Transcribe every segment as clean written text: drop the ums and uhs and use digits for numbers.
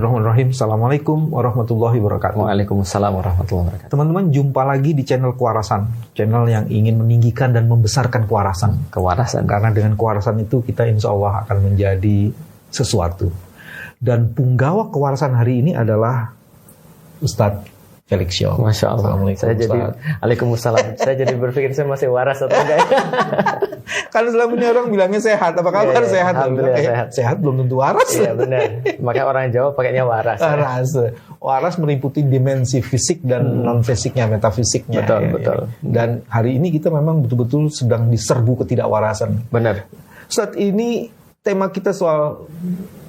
Bismillahirrahmanirrahim. Assalamualaikum warahmatullahi wabarakatuh. Waalaikumsalam warahmatullahi wabarakatuh. Teman-teman, jumpa lagi di channel Kewarasan, channel yang ingin meninggikan dan membesarkan kewarasan. Karena dengan kewarasan itu kita insya Allah akan menjadi sesuatu. Dan punggawa kewarasan hari ini adalah Ustadz Felix Show. Masya Allah. Waalaikumsalam. Saya jadi berpikir saya masih waras atau enggak. Kan selama ini orang bilangnya sehat. Apa kabar? Sehat. Alhamdulillah sehat. Sehat belum tentu waras. Iya benar. Makanya orang Jawa pakainya waras. Waras meliputi dimensi fisik dan non fisiknya, metafisiknya. Betul. Dan hari ini kita memang betul-betul sedang diserbu ketidakwarasan. Benar. Saat ini tema kita soal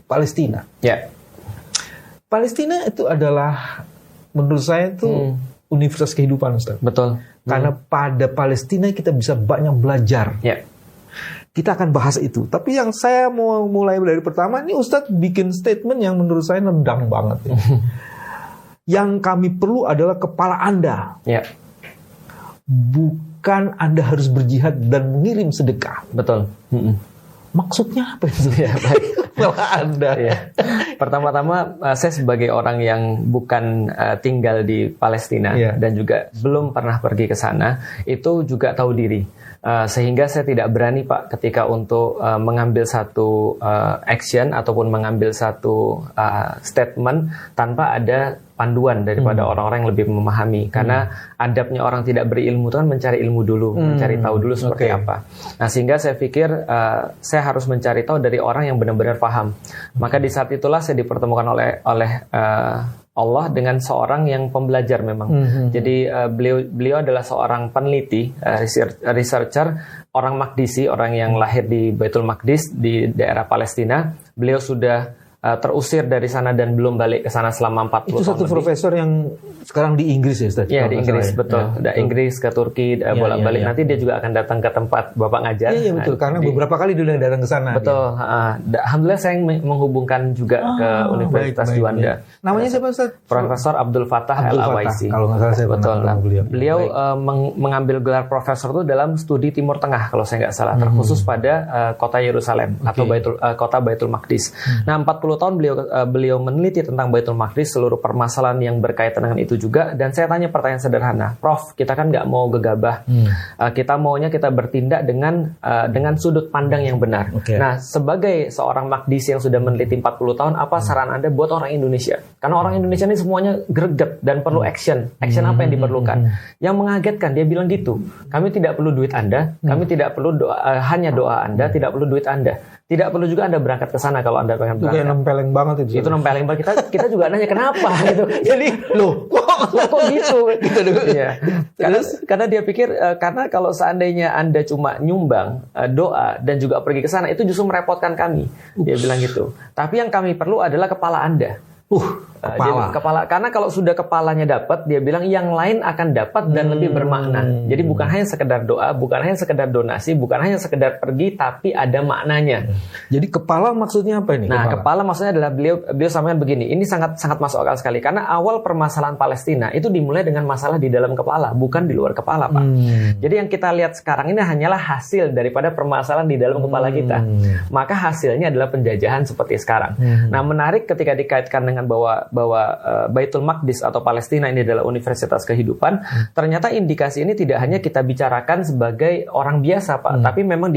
Palestina. Ya. Palestina itu adalah, menurut saya itu universitas kehidupan, Ustaz. Betul. Karena pada Palestina kita bisa banyak belajar. Ya. Kita akan bahas itu. Tapi yang saya mau mulai dari pertama, ini Ustadz bikin statement yang menurut saya nendang banget. Ya. Yang kami perlu adalah kepala Anda. Ya. Bukan Anda harus berjihad dan mengirim sedekah. Betul. Maksudnya apa itu? Ya, baik. Kepala Anda. Ya. Pertama-tama saya sebagai orang yang bukan tinggal di Palestina dan juga belum pernah pergi ke sana, itu juga tahu diri. Sehingga saya tidak berani Pak ketika untuk mengambil satu action ataupun mengambil satu statement tanpa ada panduan daripada orang-orang yang lebih memahami. Karena adabnya orang tidak berilmu itu kan mencari ilmu dulu, mencari tahu dulu seperti apa. Nah sehingga saya pikir saya harus mencari tahu dari orang yang benar-benar paham. Maka di saat itulah saya dipertemukan oleh Allah dengan seorang yang pembelajar memang. Jadi beliau adalah seorang peneliti, researcher, orang Maqdisi, orang yang lahir di Baitul Maqdis di daerah Palestina. Beliau sudah terusir dari sana dan belum balik ke sana selama 40 tahun. Itu satu profesor yang sekarang di Inggris ya, Ustaz? Iya, di Inggris, betul. Dari Inggris ke Turki, bolak-balik. Nanti dia juga akan datang ke tempat Bapak ngajar. Iya, betul. Karena beberapa kali dia datang ke sana. Betul. Alhamdulillah saya menghubungkan juga ke Universitas Juanda. Namanya siapa, Ustaz? Profesor Abdul Fattah Al-Awaisi. Kalau nggak salah saya betul. beliau. Beliau mengambil gelar profesor itu dalam studi Timur Tengah kalau saya nggak salah, terkhusus pada kota Yerusalem atau kota Baitul Maqdis. Nah, 40 tahun beliau meneliti tentang Baitul Maqdis, seluruh permasalahan yang berkaitan dengan itu juga. Dan saya tanya pertanyaan sederhana, Prof, kita kan nggak mau gegabah, kita maunya kita bertindak dengan sudut pandang yang benar. Nah, sebagai seorang Maqdisi yang sudah meneliti 40 tahun, apa saran Anda buat orang Indonesia? Karena orang Indonesia ini semuanya greget dan perlu action. Action apa yang diperlukan? Yang mengagetkan, dia bilang gitu, kami tidak perlu duit Anda, kami tidak perlu hanya doa Anda, tidak perlu duit Anda. Tidak perlu juga Anda berangkat ke sana kalau Anda pengen berangkat. Itu kayak nempeleng banget itu. Itu nempeleng banget. Kita juga nanya kenapa gitu. Jadi kok gitu? Iya. Karena dia pikir karena kalau seandainya Anda cuma nyumbang doa dan juga pergi ke sana itu justru merepotkan kami. Dia bilang gitu. Tapi yang kami perlu adalah kepala Anda. Kepala. Karena kalau sudah kepalanya dapat, dia bilang yang lain akan dapat dan lebih bermakna. Jadi bukan hanya sekedar doa, bukan hanya sekedar donasi, bukan hanya sekedar pergi, tapi ada maknanya. Jadi kepala maksudnya apa ini? Nah, kepala maksudnya adalah beliau sampaikan begini. Ini sangat masuk akal sekali. Karena awal permasalahan Palestina itu dimulai dengan masalah di dalam kepala, bukan di luar kepala, Pak. Jadi yang kita lihat sekarang ini hanyalah hasil daripada permasalahan di dalam kepala kita. Maka hasilnya adalah penjajahan seperti sekarang. Nah, menarik ketika dikaitkan dengan bahwa Baitul Maqdis atau Palestina ini adalah universitas kehidupan, ternyata indikasi ini tidak hanya kita bicarakan sebagai orang biasa, Pak, tapi memang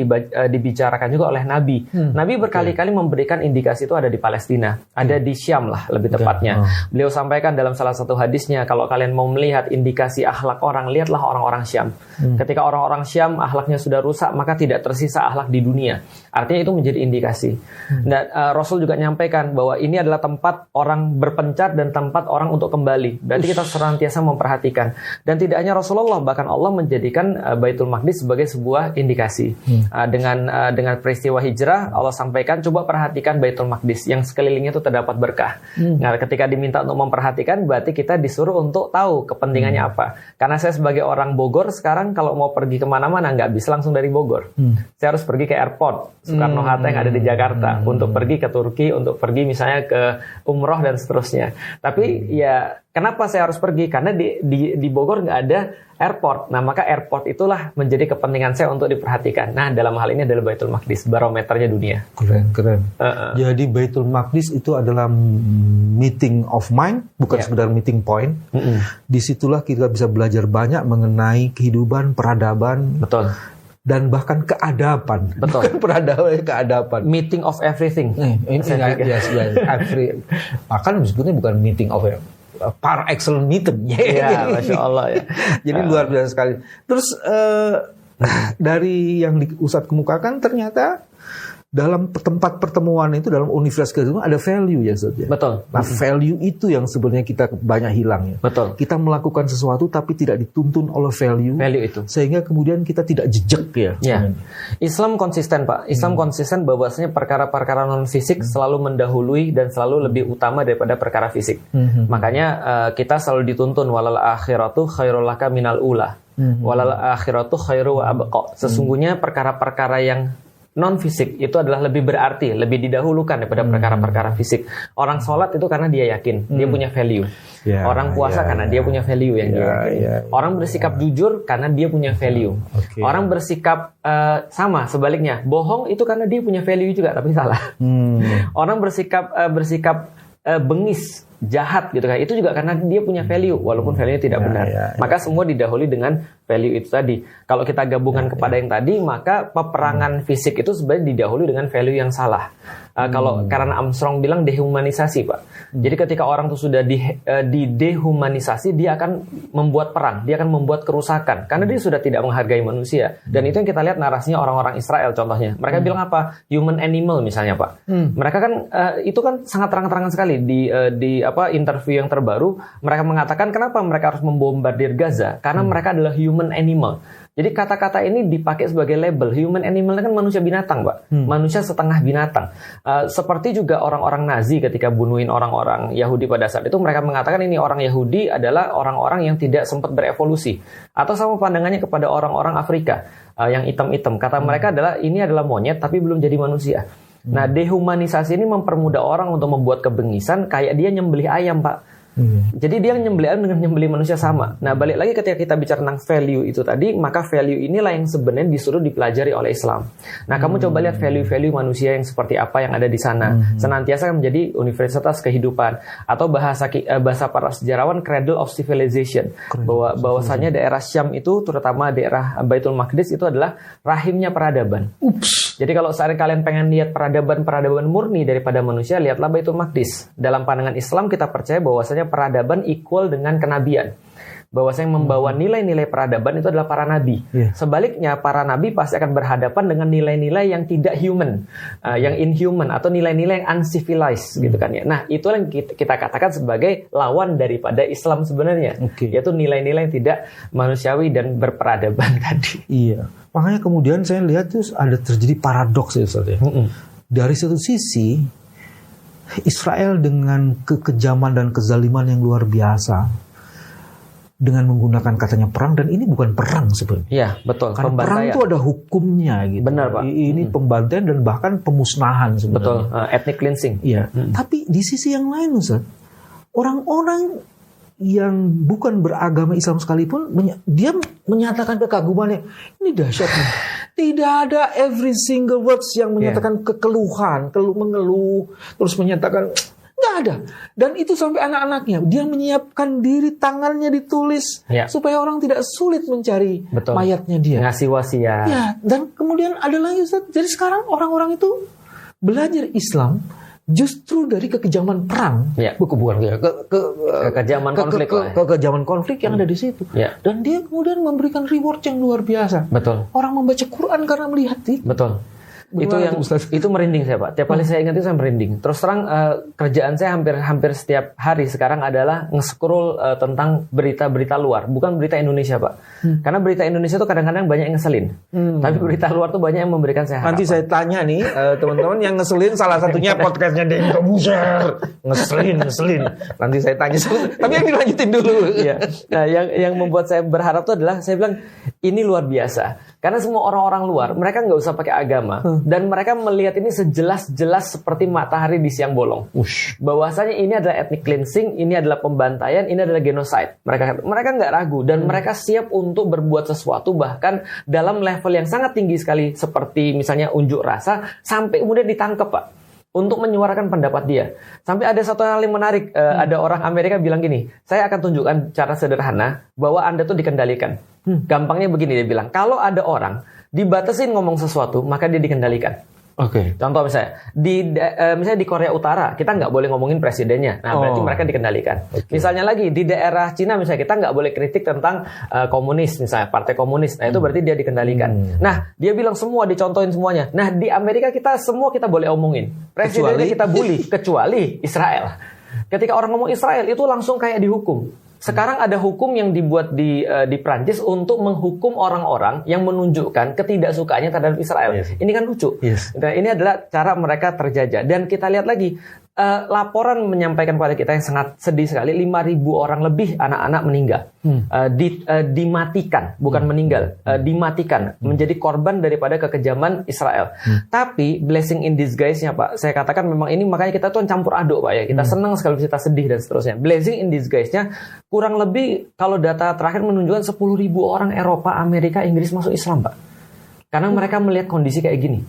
dibicarakan juga oleh Nabi. Nabi berkali-kali memberikan indikasi itu ada di Palestina, ada di Syam lah lebih tepatnya. Beliau sampaikan dalam salah satu hadisnya, kalau kalian mau melihat indikasi akhlak orang, lihatlah orang-orang Syam. Ketika orang-orang Syam akhlaknya sudah rusak, maka tidak tersisa akhlak di dunia. Artinya itu menjadi indikasi. Dan Rasul juga menyampaikan bahwa ini adalah tempat orang berpencar dan tempat orang untuk kembali. Berarti kita senantiasa memperhatikan. Dan tidak hanya Rasulullah, bahkan Allah menjadikan Baitul Maqdis sebagai sebuah indikasi. Dengan peristiwa hijrah, Allah sampaikan, coba perhatikan Baitul Maqdis yang sekelilingnya itu terdapat berkah. Nah, ketika diminta untuk memperhatikan, berarti kita disuruh untuk tahu kepentingannya apa. Karena saya sebagai orang Bogor, sekarang kalau mau pergi kemana-mana, nggak bisa langsung dari Bogor. Saya harus pergi ke airport Soekarno-Hatta yang ada di Jakarta, untuk pergi ke Turki, untuk pergi misalnya ke umroh dan seterusnya. Tapi ya kenapa saya harus pergi? Karena di Bogor nggak ada airport. Nah, maka airport itulah menjadi kepentingan saya untuk diperhatikan. Nah, dalam hal ini adalah Baitul Maqdis, barometernya dunia. Keren. Jadi Baitul Maqdis itu adalah meeting of mind, bukan sekedar meeting point. Disitulah kita bisa belajar banyak mengenai kehidupan, peradaban. Betul. Dan bahkan keadaban. Betul. Bukan peradaban, keadaban. Meeting of everything. Bahkan disebutnya bukan meeting of par excellent meeting. Ya, Masya Allah ya. Jadi luar biasa sekali. Terus dari yang Ustadz kemukakan ternyata dalam tempat pertemuan itu, dalam universitas kehidupan ada value ya Ustadz ya. Betul. Nah value itu yang sebenarnya kita banyak hilang ya. Betul. Kita melakukan sesuatu tapi tidak dituntun oleh value. Value itu. Sehingga kemudian kita tidak jejak ya. Ya. Islam konsisten Pak. Islam konsisten bahwasanya perkara-perkara non fisik selalu mendahului dan selalu lebih utama daripada perkara fisik. Makanya kita selalu dituntun walal akhiratu khairul laka minal ula. Walal akhiratu khairu wa abqa. Sesungguhnya perkara-perkara yang non fisik itu adalah lebih berarti, lebih didahulukan daripada perkara-perkara fisik. Orang sholat itu karena dia yakin, dia punya value. Orang puasa karena dia punya value yang dia yakin. Orang bersikap jujur karena dia punya value. Orang bersikap sama sebaliknya, bohong itu karena dia punya value juga tapi salah. Orang bersikap bengis, jahat gitu kan, itu juga karena dia punya value walaupun value-nya tidak benar. Maka semua didahului dengan value itu tadi. Kalau kita gabungkan kepada yang tadi, maka peperangan fisik itu sebenarnya didahului dengan value yang salah. Kalau karena Armstrong bilang dehumanisasi Pak. Jadi ketika orang itu sudah didehumanisasi, dia akan membuat perang, dia akan membuat kerusakan karena dia sudah tidak menghargai manusia. Dan itu yang kita lihat narasinya orang-orang Israel contohnya. Mereka bilang apa? Human animal misalnya Pak. Mereka kan itu kan sangat terang-terangan sekali di interview yang terbaru. Mereka mengatakan kenapa mereka harus membombardir Gaza? Karena mereka adalah human animal. Jadi kata-kata ini dipakai sebagai label. Human animal kan manusia binatang, Pak. Manusia setengah binatang. Seperti juga orang-orang Nazi ketika bunuhin orang-orang Yahudi pada saat itu, mereka mengatakan ini orang Yahudi adalah orang-orang yang tidak sempat berevolusi. Atau sama pandangannya kepada orang-orang Afrika yang hitam-hitam. Kata mereka adalah ini adalah monyet tapi belum jadi manusia. Nah, dehumanisasi ini mempermudah orang untuk membuat kebengisan kayak dia nyembelih ayam, Pak. Jadi dia nyembelih ayam dengan nyembelih manusia sama. Nah, balik lagi ketika kita bicara tentang value itu tadi, maka value inilah yang sebenarnya disuruh dipelajari oleh Islam. Nah, kamu coba lihat value-value manusia yang seperti apa yang ada di sana. Senantiasa menjadi universitas kehidupan, atau bahasa para sejarawan cradle of civilization. Bahwasanya daerah Syam itu, terutama daerah Baitul Maqdis itu adalah rahimnya peradaban. Jadi kalau saat kalian pengen lihat peradaban murni daripada manusia, lihatlah Baitul Maqdis. Dalam pandangan Islam kita percaya bahwasanya peradaban equal dengan kenabian. Bahwasanya yang membawa nilai-nilai peradaban itu adalah para nabi. Sebaliknya para nabi pasti akan berhadapan dengan nilai-nilai yang tidak human, yang inhuman, atau nilai-nilai yang uncivilized gitu kan ya. Nah, itulah yang kita katakan sebagai lawan daripada Islam sebenarnya. Yaitu nilai-nilai yang tidak manusiawi dan berperadaban tadi. Iya. Makanya kemudian saya lihat tuh ada terjadi paradoks ya Ustaz ya. Dari satu sisi Israel dengan kekejaman dan kezaliman yang luar biasa dengan menggunakan katanya perang, dan ini bukan perang sebenarnya. Iya, betul. Karena perang itu ada hukumnya gitu. Benar, Pak. Ini pembantaian dan bahkan pemusnahan sebenarnya. Betul, ethnic cleansing. Iya. Tapi di sisi yang lain Ustaz, orang-orang yang bukan beragama Islam sekalipun dia menyatakan kekagumannya. Ini dahsyat nih. Tidak ada every single words yang menyatakan kekeluhan, mengeluh, terus menyatakan nggak ada. Dan itu sampai anak-anaknya dia menyiapkan diri, tangannya ditulis supaya orang tidak sulit mencari mayatnya dia. Ngasih wasiat. Ya, dan kemudian ada lagi Ustaz. Jadi sekarang orang-orang itu belajar Islam justru dari kekejaman perang, bukan kekejaman konflik, kekejaman konflik yang ada di situ. Dan dia kemudian memberikan reward yang luar biasa. Betul. Orang membaca Quran karena melihat itu. Betul. Itu merinding saya Pak. Tiap kali saya ingat itu saya merinding. Terus terang kerjaan saya hampir setiap hari sekarang adalah nge-scroll tentang berita-berita luar, bukan berita Indonesia Pak. Karena berita Indonesia itu kadang-kadang banyak yang ngeselin. Tapi berita luar tuh banyak yang memberikan saya harapan. Nanti saya tanya nih teman-teman yang ngeselin, salah satunya podcastnya Denko Buser. Ngeselin. Nanti saya tanya. Tapi yang dilanjutin dulu. Nah, yang membuat saya berharap itu adalah saya bilang ini luar biasa. Karena semua orang-orang luar, mereka nggak usah pakai agama. Dan mereka melihat ini sejelas-jelas seperti matahari di siang bolong. Bahwasanya ini adalah ethnic cleansing, ini adalah pembantaian, ini adalah genocide. Mereka nggak ragu. Dan mereka siap untuk berbuat sesuatu, bahkan dalam level yang sangat tinggi sekali. Seperti misalnya unjuk rasa, sampai kemudian ditangkap, Pak. Untuk menyuarakan pendapat dia. Sampai ada satu hal yang menarik. Ada orang Amerika bilang gini, saya akan tunjukkan cara sederhana bahwa Anda tuh dikendalikan. Gampangnya begini, dia bilang, kalau ada orang dibatasin ngomong sesuatu, maka dia dikendalikan. Oke. Contoh misalnya di Korea Utara, kita nggak boleh ngomongin presidennya. Nah, berarti mereka dikendalikan. Misalnya lagi, di daerah Cina misalnya, kita nggak boleh kritik tentang komunis, misalnya partai komunis. Nah, itu berarti dia dikendalikan. Nah, dia bilang semua, dicontohin semuanya. Nah, di Amerika kita boleh omongin. Presidennya kita bully, kecuali Israel. Ketika orang ngomong Israel, itu langsung kayak dihukum. Sekarang ada hukum yang dibuat di Prancis untuk menghukum orang-orang yang menunjukkan ketidaksukaannya terhadap Israel. Yes. Ini kan lucu. Yes. Nah, ini adalah cara mereka terjajah. Dan kita lihat lagi, laporan menyampaikan kepada kita yang sangat sedih sekali, 5.000 orang lebih anak-anak meninggal. Dimatikan, bukan meninggal, dimatikan, menjadi korban daripada kekejaman Israel. Tapi blessing in disguise-nya, Pak, saya katakan memang ini, makanya kita tuh campur aduk, Pak, ya. Kita senang sekali, kita sedih dan seterusnya. Blessing in disguise-nya kurang lebih, kalau data terakhir menunjukkan 10.000 orang Eropa, Amerika, Inggris masuk Islam, Pak. Karena mereka melihat kondisi kayak gini.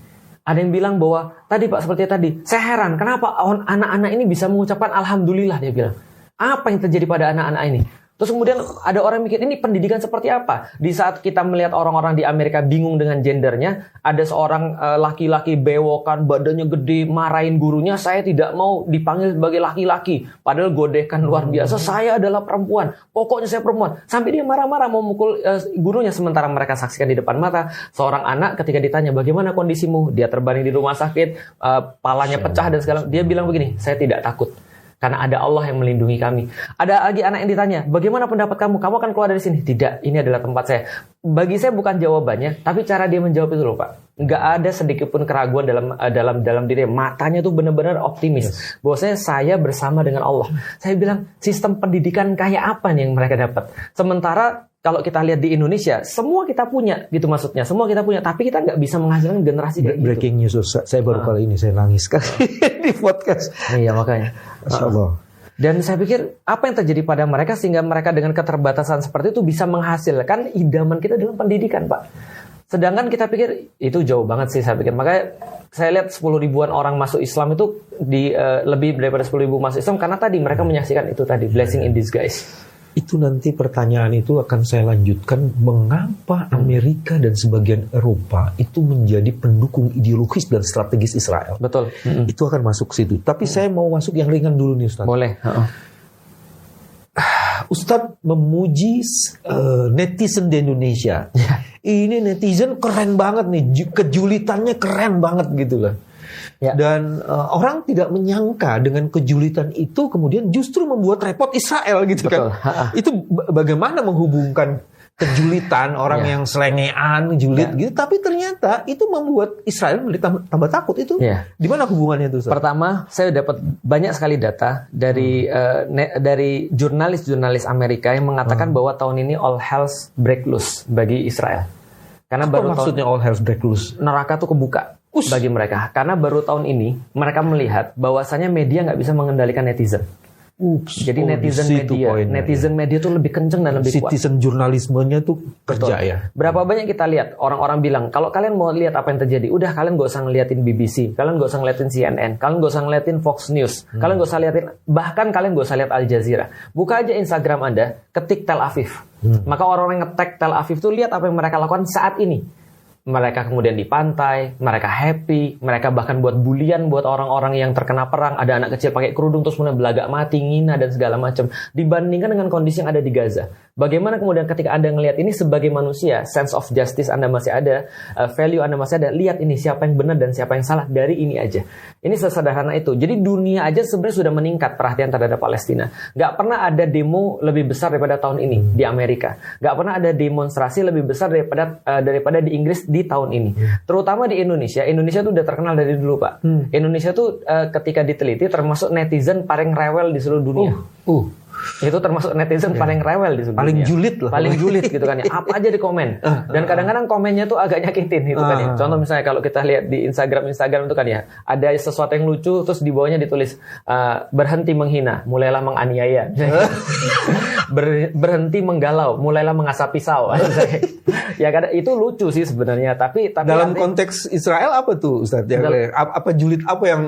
Ada yang bilang bahwa, tadi Pak, seperti tadi, saya heran, kenapa anak-anak ini bisa mengucapkan Alhamdulillah, dia bilang. Apa yang terjadi pada anak-anak ini? Terus kemudian ada orang mikir, ini pendidikan seperti apa? Di saat kita melihat orang-orang di Amerika bingung dengan gendernya, ada seorang laki-laki bewokan, badannya gede, marahin gurunya, saya tidak mau dipanggil sebagai laki-laki. Padahal godekan luar biasa, saya adalah perempuan, pokoknya saya perempuan. Sampai dia marah-marah mau mukul gurunya, sementara mereka saksikan di depan mata. Seorang anak ketika ditanya, bagaimana kondisimu? Dia terbaring di rumah sakit, palanya pecah dan segala. Dia bilang begini, saya tidak takut. Karena ada Allah yang melindungi kami. Ada lagi anak yang ditanya, bagaimana pendapat kamu? Kamu akan keluar dari sini? Tidak, ini adalah tempat saya. Bagi saya bukan jawabannya, tapi cara dia menjawab itu loh, Pak. Nggak ada sedikit pun keraguan dalam diri. Matanya tuh benar-benar optimis. Bahwasanya saya bersama dengan Allah. Saya bilang, sistem pendidikan kayak apa nih yang mereka dapat? Sementara kalau kita lihat di Indonesia, semua kita punya, gitu maksudnya. Semua kita punya, tapi kita nggak bisa menghasilkan generasi kayak gitu. Breaking news, saya baru kali ini saya nangis sekali di podcast. Iya, makanya. Masya Allah. Dan saya pikir, apa yang terjadi pada mereka sehingga mereka dengan keterbatasan seperti itu bisa menghasilkan idaman kita dalam pendidikan, Pak. Sedangkan kita pikir, itu jauh banget sih saya pikir. Makanya saya lihat 10 ribuan orang masuk Islam itu lebih daripada 10 ribu masuk Islam, karena tadi mereka menyaksikan itu tadi, blessing in disguise. Itu nanti pertanyaan itu akan saya lanjutkan, mengapa Amerika dan sebagian Eropa itu menjadi pendukung ideologis dan strategis Israel. Betul. Itu akan masuk ke situ. Tapi saya mau masuk yang ringan dulu nih, Ustaz. Boleh. Ustaz memuji netizen di Indonesia. Ini netizen keren banget nih, kejulitannya keren banget gitu lah. Ya. Dan orang tidak menyangka dengan kejulitan itu kemudian justru membuat repot Israel gitu. Betul. Kan. Itu bagaimana menghubungkan kejulitan orang yang selengean, julid gitu, tapi ternyata itu membuat Israel tambah takut itu. Di mana hubungannya itu? Pertama, saya dapat banyak sekali data dari jurnalis-jurnalis Amerika yang mengatakan bahwa tahun ini all hells break loose bagi Israel. Karena apa maksudnya all hells break loose? Neraka tuh kebuka bagi mereka. Karena baru tahun ini mereka melihat bahwasannya media nggak bisa mengendalikan netizen. Jadi netizen media tuh lebih kenceng dan lebih kuat. Citizen jurnalismenya tuh kerja. Betul. Ya. Berapa banyak kita lihat orang-orang bilang, kalau kalian mau lihat apa yang terjadi, udah kalian gak usah ngeliatin BBC, kalian gak usah ngeliatin CNN, kalian gak usah ngeliatin Fox News, kalian gak usah liatin, bahkan kalian gak usah lihat Al Jazeera. Buka aja Instagram Anda, ketik Tel Aviv. Maka orang-orang yang nge-tag Tel Aviv tuh lihat apa yang mereka lakukan saat ini. Mereka kemudian di pantai, mereka happy, mereka bahkan buat bulian buat orang-orang yang terkena perang. Ada anak kecil pakai kerudung terus kemudian belagak mati, ngina dan segala macam. Dibandingkan dengan kondisi yang ada di Gaza. Bagaimana kemudian ketika Anda ngelihat ini sebagai manusia, sense of justice Anda masih ada, value Anda masih ada, lihat ini siapa yang benar dan siapa yang salah dari ini aja. Ini sesederhana itu. Jadi dunia aja sebenarnya sudah meningkat perhatian terhadap Palestina. Gak pernah ada demo lebih besar daripada tahun ini di Amerika. Gak pernah ada demonstrasi lebih besar daripada di Inggris di tahun ini. Terutama di Indonesia. Indonesia tuh udah terkenal dari dulu, Pak. Indonesia tuh ketika diteliti termasuk netizen paling rewel di seluruh dunia. Itu termasuk netizen paling rewel di dunia. Paling julid lah. Paling julid gitu kan ya. Apa aja di komen. Dan kadang-kadang komennya tuh agak nyakitin gitu kan ya. Contoh misalnya kalau kita lihat di Instagram itu kan ya, ada sesuatu yang lucu terus di bawahnya ditulis berhenti menghina, mulailah menganiaya. Berhenti menggalau, mulailah mengasah pisau. Ya kadang itu lucu sih sebenarnya, tapi dalam konteks Israel apa tuh Ustadz? Apa julid apa yang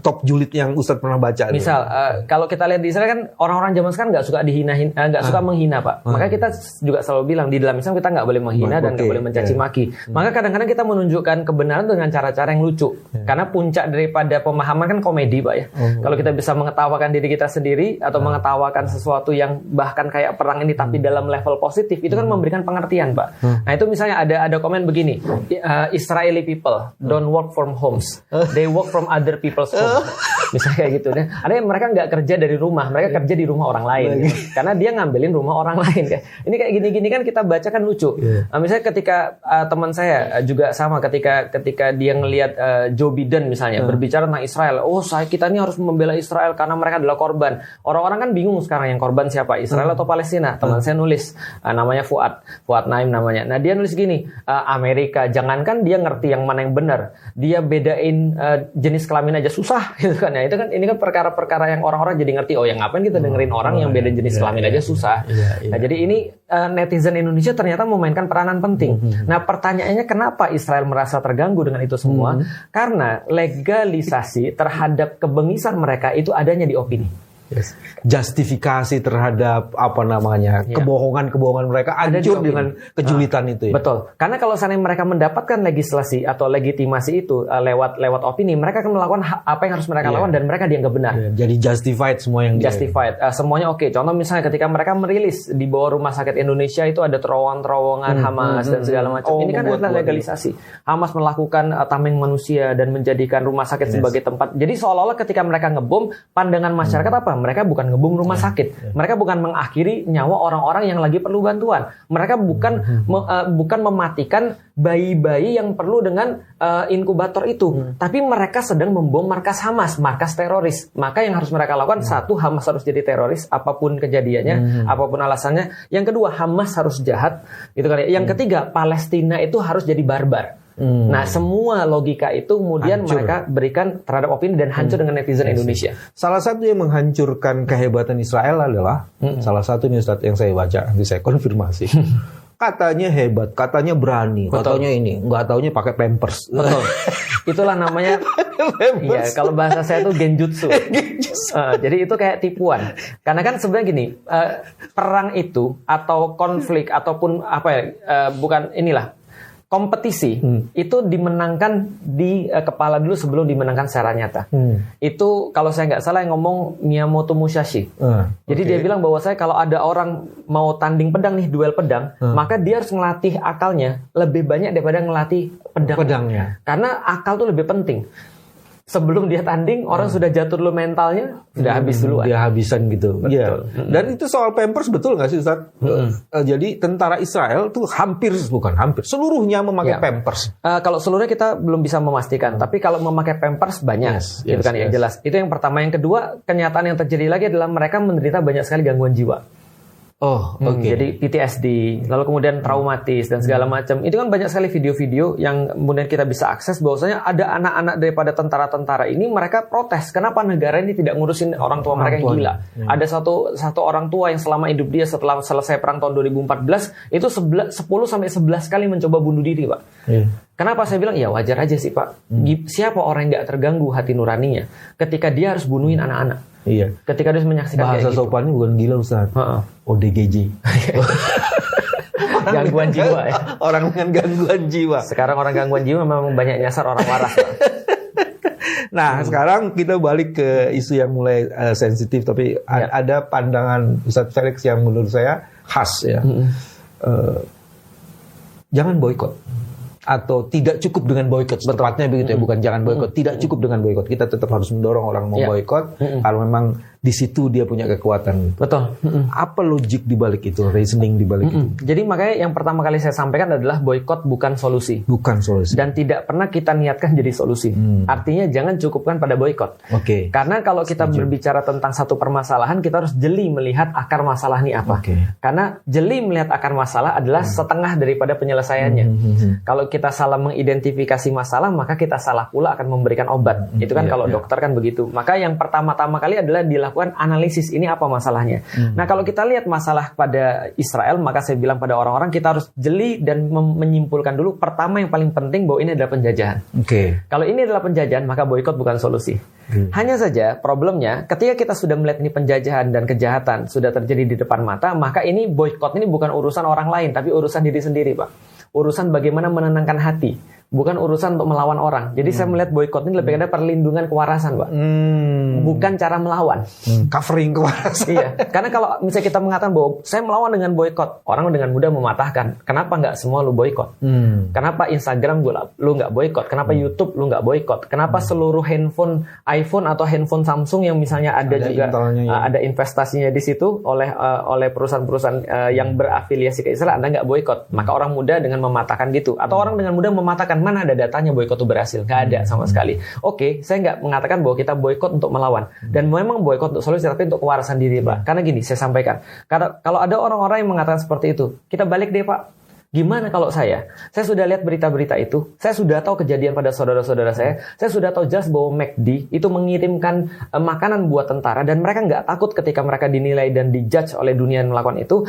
top julid yang Ustadz pernah baca? Misal kalau kita lihat di Israel kan orang-orang zaman sekarang nggak suka dihina-hina, nggak suka menghina Pak. Makanya kita juga selalu bilang di dalam Islam kita nggak boleh menghina dan nggak boleh mencaci maki. Maka kadang-kadang kita menunjukkan kebenaran dengan cara-cara yang lucu. Karena puncak daripada pemahaman kan komedi Pak ya. Kalau kita bisa mengetawakan diri kita sendiri atau mengetawakan sesuatu yang bahkan kayak perang ini tapi dalam level positif, itu kan memberikan pengertian Pak. Nah itu misalnya ada komen begini, Israeli people don't work from homes, they work from other people's homes. Misalnya kayak gitu. Ada yang mereka nggak kerja dari rumah, mereka kerja di rumah orang lain. Karena dia ngambilin rumah orang lain. Ini kayak gini-gini kan kita baca kan lucu. Misalnya ketika teman saya juga sama, ketika dia ngelihat Joe Biden misalnya berbicara tentang Israel, kita ini harus membela Israel karena mereka adalah korban. Orang-orang kan bingung sekarang yang korban siapa, Israel atau Palestina. Teman saya nulis, namanya Fuad Naim namanya. Nah dia nulis gini, Amerika, jangankan dia ngerti yang mana yang benar, dia bedain jenis kelamin aja susah gitu kan ya. Itu kan ini kan perkara-perkara yang orang-orang jadi ngerti, yang ngapain kita dengerin orang yang beda jenis kelamin aja susah. Nah jadi ini netizen Indonesia ternyata memainkan peranan penting. Nah pertanyaannya kenapa Israel merasa terganggu dengan itu semua? Karena legalisasi terhadap kebengisan mereka itu adanya di opini. Justifikasi terhadap kebohongan-kebohongan mereka hancur dengan kejulitan itu ya. Betul. Karena kalau seandainya mereka mendapatkan legislasi atau legitimasi itu lewat opini, mereka akan melakukan apa yang harus mereka lakukan dan mereka dianggap benar. Jadi justified semua yang semuanya oke. Contoh misalnya ketika mereka merilis di bawah Rumah Sakit Indonesia itu ada terowongan Hamas dan segala macam. Ini kan adalah legalisasi. Hamas melakukan tameng manusia dan menjadikan rumah sakit sebagai tempat. Jadi seolah-olah ketika mereka ngebom, pandangan masyarakat apa? Mereka bukan ngebom rumah sakit. Mereka bukan mengakhiri nyawa orang-orang yang lagi perlu bantuan. Mereka bukan mematikan bayi-bayi yang perlu dengan inkubator itu. Tapi mereka sedang membom markas Hamas, markas teroris. Maka yang harus mereka lakukan, satu, Hamas harus jadi teroris apapun kejadiannya, apapun alasannya. Yang kedua, Hamas harus jahat, gitu kan ya. Yang ketiga, Palestina itu harus jadi barbar. Nah, semua logika itu kemudian mereka berikan terhadap opini dan hancur dengan netizen Indonesia. Salah satu yang menghancurkan kehebatan Israel adalah salah satu nih Ustadz yang saya baca, nanti saya konfirmasi. Katanya hebat, katanya berani, katanya ini, nggak taunya pakai pampers. Betul. Itulah namanya. Iya, kalau bahasa saya itu genjutsu. Jadi itu kayak tipuan. Karena kan sebenarnya gini, perang itu atau konflik ataupun kompetisi itu dimenangkan di kepala dulu sebelum dimenangkan secara nyata. Itu kalau saya nggak salah yang ngomong Miyamoto Musashi. Jadi dia bilang bahwa kalau ada orang mau tanding pedang nih, duel pedang, maka dia harus ngelatih akalnya lebih banyak daripada ngelatih pedangnya. Karena akal tuh lebih penting. Sebelum dia tanding, orang sudah jatuh dulu mentalnya, sudah habis duluan. Dia habisan gitu. Iya. Dan itu soal pampers betul nggak sih Ustaz? Jadi tentara Israel tuh seluruhnya memakai pampers. Kalau seluruhnya kita belum bisa memastikan, tapi kalau memakai pampers banyak, gitu kan yang jelas. Itu yang pertama. Yang kedua, kenyataan yang terjadi lagi adalah mereka menderita banyak sekali gangguan jiwa. Jadi PTSD, lalu kemudian traumatis dan segala macam. Itu kan banyak sekali video-video yang kemudian kita bisa akses bahwasanya ada anak-anak daripada tentara-tentara ini mereka protes. Kenapa negara ini tidak ngurusin orang tua mereka yang gila? Ada satu orang tua yang selama hidup dia setelah selesai perang tahun 2014 itu 10 sampai 11 kali mencoba bunuh diri, Pak. Kenapa saya bilang ya wajar aja sih, Pak. Siapa orang yang nggak terganggu hati nuraninya ketika dia harus bunuhin anak-anak? Iya. Ketika dia menyaksikan bahasa sopannya bukan gila Ustaz. ODGJ. Gangguan jiwa ya. Orang dengan gangguan jiwa. Sekarang orang gangguan jiwa memang banyak nyasar orang waras. Nah, sekarang kita balik ke isu yang mulai sensitif, tapi ada pandangan Ustaz Felix yang menurut saya khas ya. Jangan boikot. Atau tidak cukup dengan boikot, tepatnya begitu ya, bukan jangan boikot, tidak cukup dengan boikot. Kita tetap harus mendorong orang mau boikot kalau memang Di situ dia punya kekuatan. Betul. Apa logik di balik itu, reasoning di balik itu? Jadi makanya yang pertama kali saya sampaikan adalah boykot bukan solusi. Bukan solusi. Dan tidak pernah kita niatkan jadi solusi. Artinya jangan cukupkan pada boykot. Oke. Karena kalau kita berbicara tentang satu permasalahan, kita harus jeli melihat akar masalah ini apa. Karena jeli melihat akar masalah adalah setengah daripada penyelesaiannya. Kalau kita salah mengidentifikasi masalah, maka kita salah pula akan memberikan obat. Itu kan kalau dokter kan begitu. Maka yang pertama-tama kali adalah dilakukan analisis ini apa masalahnya. Nah kalau kita lihat masalah pada Israel, maka saya bilang pada orang-orang kita harus jeli dan menyimpulkan dulu. Pertama yang paling penting bahwa ini adalah penjajahan. Kalau ini adalah penjajahan, maka boykot bukan solusi. Hanya saja problemnya ketika kita sudah melihat ini penjajahan dan kejahatan sudah terjadi di depan mata, maka ini boykot ini bukan urusan orang lain, tapi urusan diri sendiri, Pak. Urusan bagaimana menenangkan hati, bukan urusan untuk melawan orang. Jadi saya melihat boykot ini lebih pada perlindungan kewarasan, Pak. Bukan cara melawan. Covering kewarasan. Iya, karena kalau misalnya kita mengatakan bahwa saya melawan dengan boykot, orang dengan mudah mematahkan. Kenapa nggak semua lu boykot? Kenapa Instagram lu nggak boykot? Kenapa YouTube lu nggak boykot? Kenapa seluruh handphone iPhone atau handphone Samsung yang misalnya ada juga ada investasinya di situ oleh perusahaan-perusahaan yang berafiliasi ke Israel, Anda nggak boykot? Maka orang muda dengan mematahkan gitu, atau orang dengan mudah mematahkan mana ada datanya boykot itu berhasil? Nggak ada sama sekali. Oke, saya nggak mengatakan bahwa kita boykot untuk melawan, dan memang boykot untuk solusi, tapi untuk kewarasan diri, Pak. Karena gini, saya sampaikan, karena kalau ada orang-orang yang mengatakan seperti itu, kita balik deh, Pak. Gimana kalau saya sudah lihat berita-berita itu, saya sudah tahu kejadian pada saudara-saudara saya sudah tahu jelas bahwa McD itu mengirimkan makanan buat tentara, dan mereka nggak takut ketika mereka dinilai dan dijudge oleh dunia yang melakukan itu.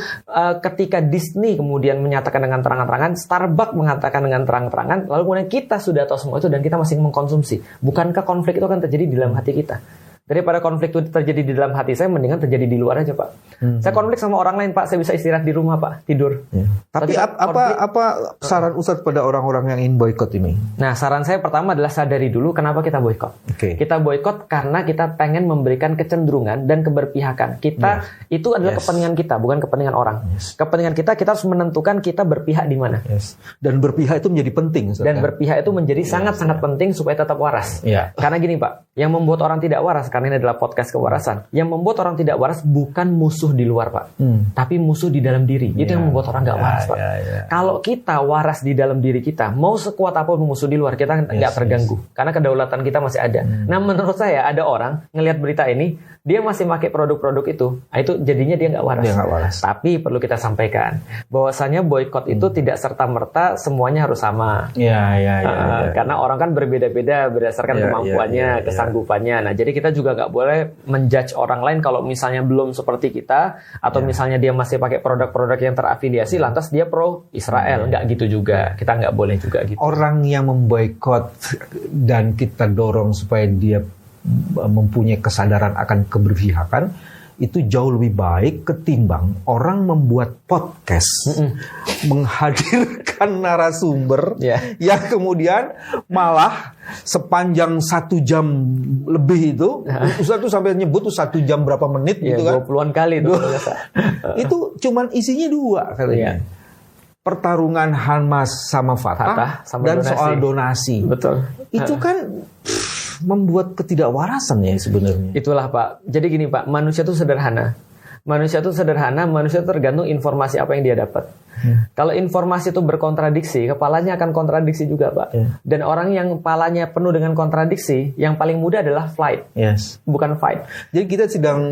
Ketika Disney kemudian menyatakan dengan terang-terangan, Starbucks mengatakan dengan terang-terangan, lalu kemudian kita sudah tahu semua itu dan kita masih mengkonsumsi. Bukankah konflik itu akan terjadi di dalam hati kita? Daripada konflik itu terjadi di dalam hati saya, mendingan terjadi di luar aja, Pak. Saya konflik sama orang lain, Pak, saya bisa istirahat di rumah, Pak, tidur. Tapi apa saran Ustadz pada orang-orang yang ingin boykot ini? Nah, saran saya pertama adalah sadari dulu kenapa kita boykot. Kita boykot karena kita pengen memberikan kecenderungan dan keberpihakan. Itu adalah kepentingan kita, bukan kepentingan orang. Kepentingan kita harus menentukan kita berpihak di mana. Dan berpihak itu menjadi penting, Ustadz. Dan berpihak itu menjadi sangat-sangat penting supaya tetap waras. Karena gini, Pak, yang membuat orang tidak waras, karena ini adalah podcast kewarasan, yang membuat orang tidak waras bukan musuh di luar, Pak, tapi musuh di dalam diri. Itu yang membuat orang nggak waras, Pak. Kalau kita waras di dalam diri kita, mau sekuat apapun musuh di luar, kita nggak terganggu, karena kedaulatan kita masih ada. Nah, menurut saya ada orang ngelihat berita ini, dia masih pakai produk-produk itu, jadinya dia nggak waras. Tapi perlu kita sampaikan bahwasanya boykot itu tidak serta-merta semuanya harus sama. Karena orang kan berbeda-beda berdasarkan kemampuannya, kesanggupannya. Nah, jadi kita juga nggak boleh menjudge orang lain kalau misalnya belum seperti kita, atau misalnya dia masih pakai produk-produk yang terafiliasi, lantas dia pro Israel. Nggak gitu juga. Kita nggak boleh juga gitu. Orang yang memboikot dan kita dorong supaya dia mempunyai kesadaran akan keberpihakan, itu jauh lebih baik ketimbang orang membuat podcast, menghadirkan narasumber yang kemudian malah sepanjang 1 jam lebih itu, Ustaz tuh sampai nyebut tuh 1 jam berapa menit gitu kan? 20-an kali itu. Itu cuman isinya 2 katanya. Pertarungan Hamas sama Fatah dan donasi. Soal donasi. Betul. Itu kan membuat ketidakwarasan ya sebenarnya. Itulah, Pak. Jadi gini, Pak, manusia itu sederhana. Manusia itu tergantung informasi apa yang dia dapat. Kalau informasi itu berkontradiksi, kepalanya akan kontradiksi juga, Pak. Dan orang yang kepalanya penuh dengan kontradiksi, yang paling mudah adalah flight, bukan fight. Jadi kita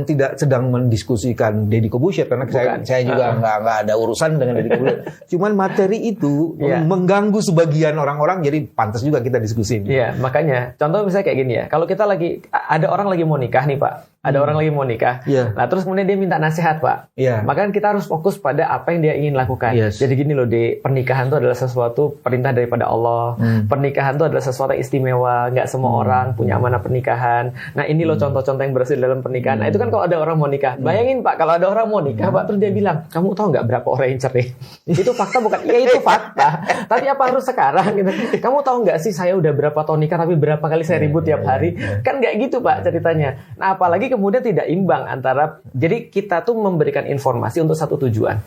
tidak sedang mendiskusikan Deddy Corbuzier, karena saya juga nggak ada urusan dengan Deddy Corbuzier. Cuman materi itu mengganggu sebagian orang-orang, jadi pantas juga kita diskusi. Iya, makanya contoh misalnya kayak gini ya. Kalau kita ada orang lagi mau nikah nih, Pak. Ada orang lagi mau nikah. Nah, terus kemudian dia minta nasihat, Pak. Maka kita harus fokus pada apa yang dia ingin lakukan. Jadi gini loh, pernikahan itu adalah sesuatu perintah daripada Allah. Pernikahan itu adalah sesuatu yang istimewa. Nggak semua orang punya amanah pernikahan. Nah, ini loh contoh-contoh yang berhasil dalam pernikahan. Nah, itu kan kalau ada orang mau nikah. Bayangin, Pak, kalau ada orang mau nikah, Pak, terus dia bilang, kamu tahu nggak berapa orang yang cerai? Itu fakta bukan? Ya, itu fakta. Tapi apa harus sekarang? Gitu. Kamu tahu nggak sih, saya udah berapa tahun nikah, tapi berapa kali saya ribut tiap hari? Kan nggak gitu, Pak, ceritanya. Nah, apalagi kemudian tidak imbang antara, jadi kita tuh memberikan informasi untuk satu tujuan.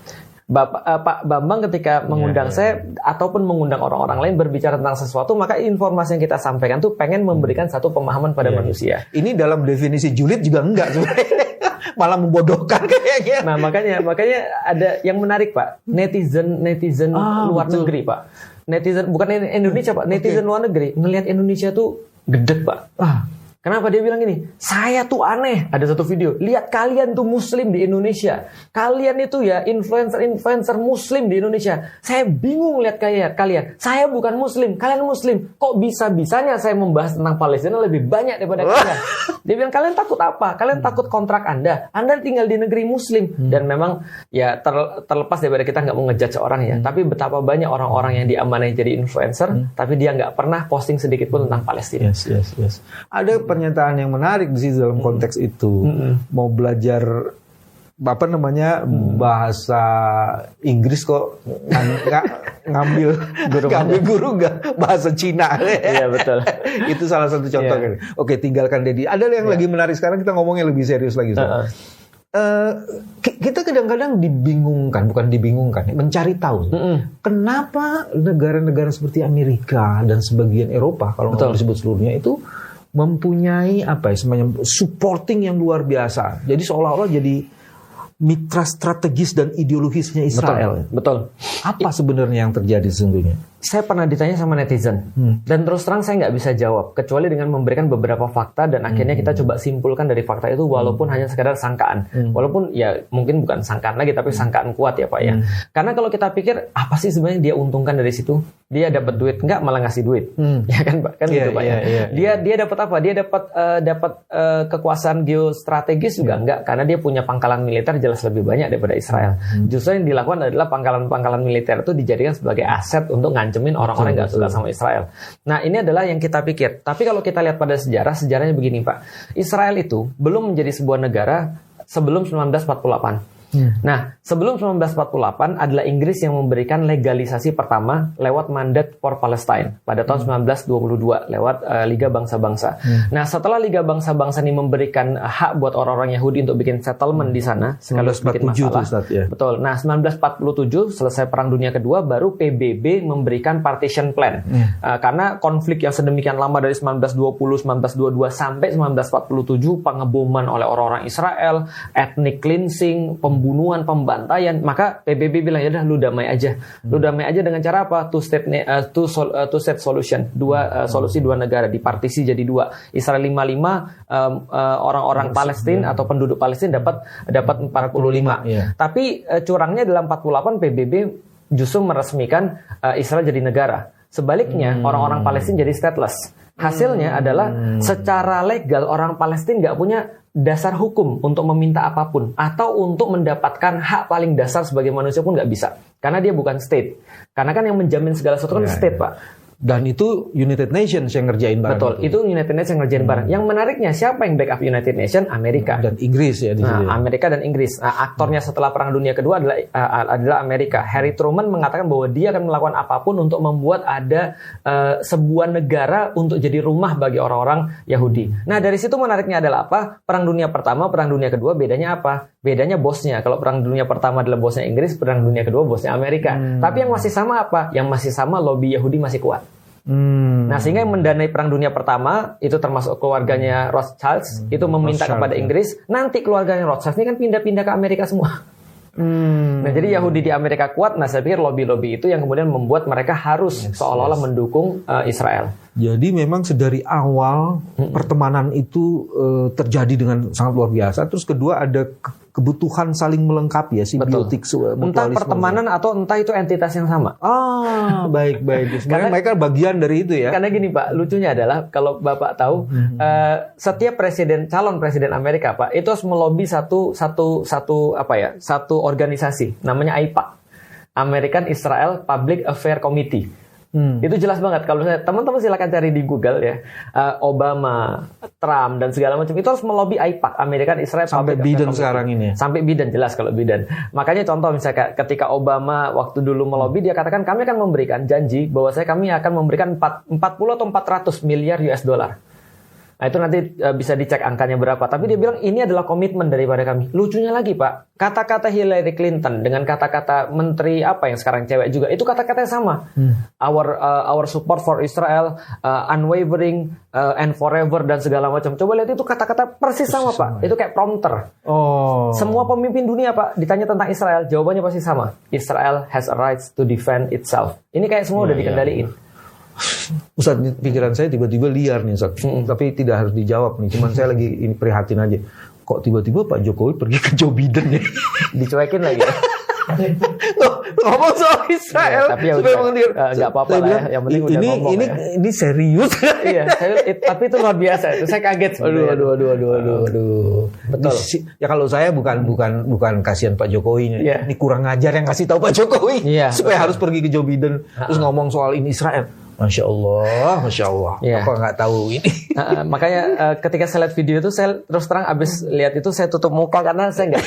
Pak Bambang ketika mengundang saya ataupun mengundang orang-orang lain berbicara tentang sesuatu, maka informasi yang kita sampaikan tuh pengen memberikan satu pemahaman pada manusia. Ini dalam definisi julid juga enggak sebenarnya. Malah membodohkan kayaknya. Nah, makanya ada yang menarik, Pak. Netizen luar negeri, Pak. Netizen bukan Indonesia, Pak. Netizen luar negeri ngelihat Indonesia tuh gedek, Pak. Kenapa dia bilang gini? Saya tuh aneh. Ada satu video. Lihat kalian tuh muslim di Indonesia. Kalian itu ya influencer muslim di Indonesia. Saya bingung lihat kalian. Saya bukan muslim. Kalian muslim. Kok bisa-bisanya saya membahas tentang Palestina lebih banyak daripada kalian? Dia bilang, kalian takut apa? Kalian takut kontrak Anda. Anda tinggal di negeri muslim. Dan memang ya terlepas daripada kita nggak mau ngejudge orang ya. Tapi betapa banyak orang-orang yang diamanahi jadi influencer. Tapi dia nggak pernah posting sedikit pun tentang Palestina. Yes. Ada pernyataan yang menarik di sini dalam konteks itu. Mau belajar bahasa Inggris kok ngambil guru nggak bahasa Cina. Iya betul. Itu salah satu contoh. Oke, tinggalkan Dedi. Ada yang lagi menarik sekarang, kita ngomongnya lebih serius lagi. Kita kadang-kadang mencari tahu kenapa negara-negara seperti Amerika dan sebagian Eropa, kalau nggak disebut seluruhnya, itu mempunyai supporting yang luar biasa. Jadi seolah-olah jadi mitra strategis dan ideologisnya Israel. Betul. Apa sebenarnya yang terjadi sesungguhnya? Saya pernah ditanya sama netizen, dan terus terang saya nggak bisa jawab, kecuali dengan memberikan beberapa fakta, dan akhirnya kita coba simpulkan dari fakta itu, walaupun hanya sekedar sangkaan. Walaupun ya mungkin bukan sangkaan lagi, tapi sangkaan kuat ya Pak ya. Karena kalau kita pikir, apa sih sebenarnya dia untungkan dari situ? Dia dapat duit, nggak malah ngasih duit. Ya kan Pak? Kan gitu Pak ya. Dia dapat apa? Dia dapat kekuasaan geostrategis juga enggak, karena dia punya pangkalan militer jelas lebih banyak daripada Israel. Justru yang dilakukan adalah pangkalan militer itu dijadikan sebagai aset untuk ngancemin orang-orang yang nggak suka sama Israel. Nah, ini adalah yang kita pikir. Tapi kalau kita lihat pada sejarahnya begini Pak. Israel itu belum menjadi sebuah negara sebelum 1948. Nah, sebelum 1948 adalah Inggris yang memberikan legalisasi pertama lewat Mandate for Palestine pada tahun 1922 lewat Liga Bangsa-Bangsa. Nah, setelah Liga Bangsa-Bangsa ini memberikan hak buat orang-orang Yahudi untuk bikin settlement di sana, sekaligus bikin masalah. Betul. Nah, 1947 selesai Perang Dunia Kedua, baru PBB memberikan partition plan. Karena konflik yang sedemikian lama dari 1920, 1922 sampai 1947, pengeboman oleh orang-orang Israel, ethnic cleansing, pembunuhan, pembantaian, maka PBB bilang, ya udah lu damai aja. Lu damai aja dengan cara apa? Two state solution. Solusi dua negara, dipartisi jadi dua. Israel 55, orang-orang Palestina atau penduduk Palestina dapat 45. Tapi curangnya dalam 48 PBB justru meresmikan Israel jadi negara. Sebaliknya orang-orang Palestina jadi stateless. Hasilnya adalah secara legal orang Palestina nggak punya dasar hukum untuk meminta apapun atau untuk mendapatkan hak paling dasar sebagai manusia pun nggak bisa, karena dia bukan state. Karena kan yang menjamin segala sesuatu kan state Pak. Dan itu United Nations yang ngerjain bareng. Betul, itu United Nations yang ngerjain bareng. Yang menariknya, siapa yang backup United Nations? Amerika. Dan Inggris ya di sini. Amerika dan Inggris. Aktornya setelah Perang Dunia Kedua adalah Amerika. Harry Truman mengatakan bahwa dia akan melakukan apapun untuk membuat ada sebuah negara untuk jadi rumah bagi orang-orang Yahudi. Nah, dari situ menariknya adalah apa? Perang Dunia Pertama, Perang Dunia Kedua, bedanya apa? Bedanya bosnya. Kalau Perang Dunia Pertama adalah bosnya Inggris, Perang Dunia Kedua bosnya Amerika. Tapi yang masih sama apa? Yang masih sama, lobby Yahudi masih kuat. Nah, sehingga yang mendanai Perang Dunia Pertama itu termasuk keluarganya Rothschild itu meminta kepada Inggris, nanti keluarganya Rothschild ini kan pindah-pindah ke Amerika semua. Nah, jadi Yahudi di Amerika kuat. Nah, saya pikir lobby-lobby itu yang kemudian membuat mereka harus seolah-olah mendukung Israel. Jadi memang sedari awal pertemanan itu terjadi dengan sangat luar biasa. Terus kedua ada kebutuhan saling melengkapi ya, simbiotik, entah pertemanan atau entah itu entitas yang sama. Baik. Sebenarnya mereka bagian dari itu ya. Karena gini Pak, lucunya adalah kalau Bapak tahu setiap calon presiden Amerika Pak itu harus melobi satu organisasi namanya AIPAC, American Israel Public Affairs Committee. Itu jelas banget. Kalau teman-teman silakan cari di Google ya, Obama, Trump dan segala macam itu harus melobi AIPAC, American Israel sampai Biden sekarang ini. Sampai Biden, jelas kalau Biden. Makanya contoh misalnya ketika Obama waktu dulu melobi, dia katakan kami akan memberikan janji bahwa kami akan memberikan 40 atau 400 miliar US dollar. Nah, itu nanti bisa dicek angkanya berapa. Tapi dia bilang ini adalah komitmen daripada kami. Lucunya lagi Pak, kata-kata Hillary Clinton dengan kata-kata menteri apa yang sekarang cewek juga, itu kata-katanya sama. Our support for Israel, unwavering and forever dan segala macam. Coba lihat itu kata-kata persis sama Pak. Itu kayak prompter. Semua pemimpin dunia Pak ditanya tentang Israel, jawabannya pasti sama. Israel has a right to defend itself. Ini kayak semua udah dikendaliin. Ustaz, pikiran saya tiba-tiba liar nih Ustaz. Tapi tidak harus dijawab nih. Cuman saya lagi prihatin aja. Kok tiba-tiba Pak Jokowi pergi ke Joe Biden nih? Dicuekin lagi. Ngomong soal Israel. Ya, tapi ya nggak apa-apa lah ya. Yang penting udah ngomong ini serius. Iya, tapi itu luar biasa. Itu saya kaget. Aduh. Betul. Ya kalau saya bukan kasihan Pak Jokowi. Ini kurang ajar yang kasih tahu Pak Jokowi. Supaya harus pergi ke Joe Biden. Terus ngomong soal ini Israel. Masya Allah. Apa nggak tahu ini? Makanya ketika saya lihat video itu, saya terus terang abis lihat itu saya tutup muka karena saya nggak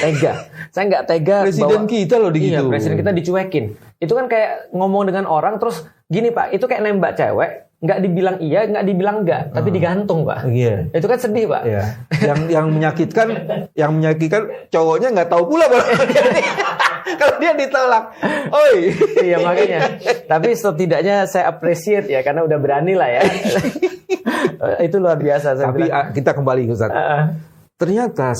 tega. Presiden kita loh gitu. Iya, presiden kita dicuekin. Itu kan kayak ngomong dengan orang terus gini Pak, itu kayak nembak cewek. Nggak dibilang iya, nggak dibilang enggak, tapi digantung Pak. Iya. Itu kan sedih Pak. Iya. Yang menyakitkan cowoknya nggak tahu pula kalau dia ditolak. Iya makanya. Tapi setidaknya saya appreciate ya karena udah berani lah ya. Itu luar biasa. Tapi kita kembali Ustaz. Ternyata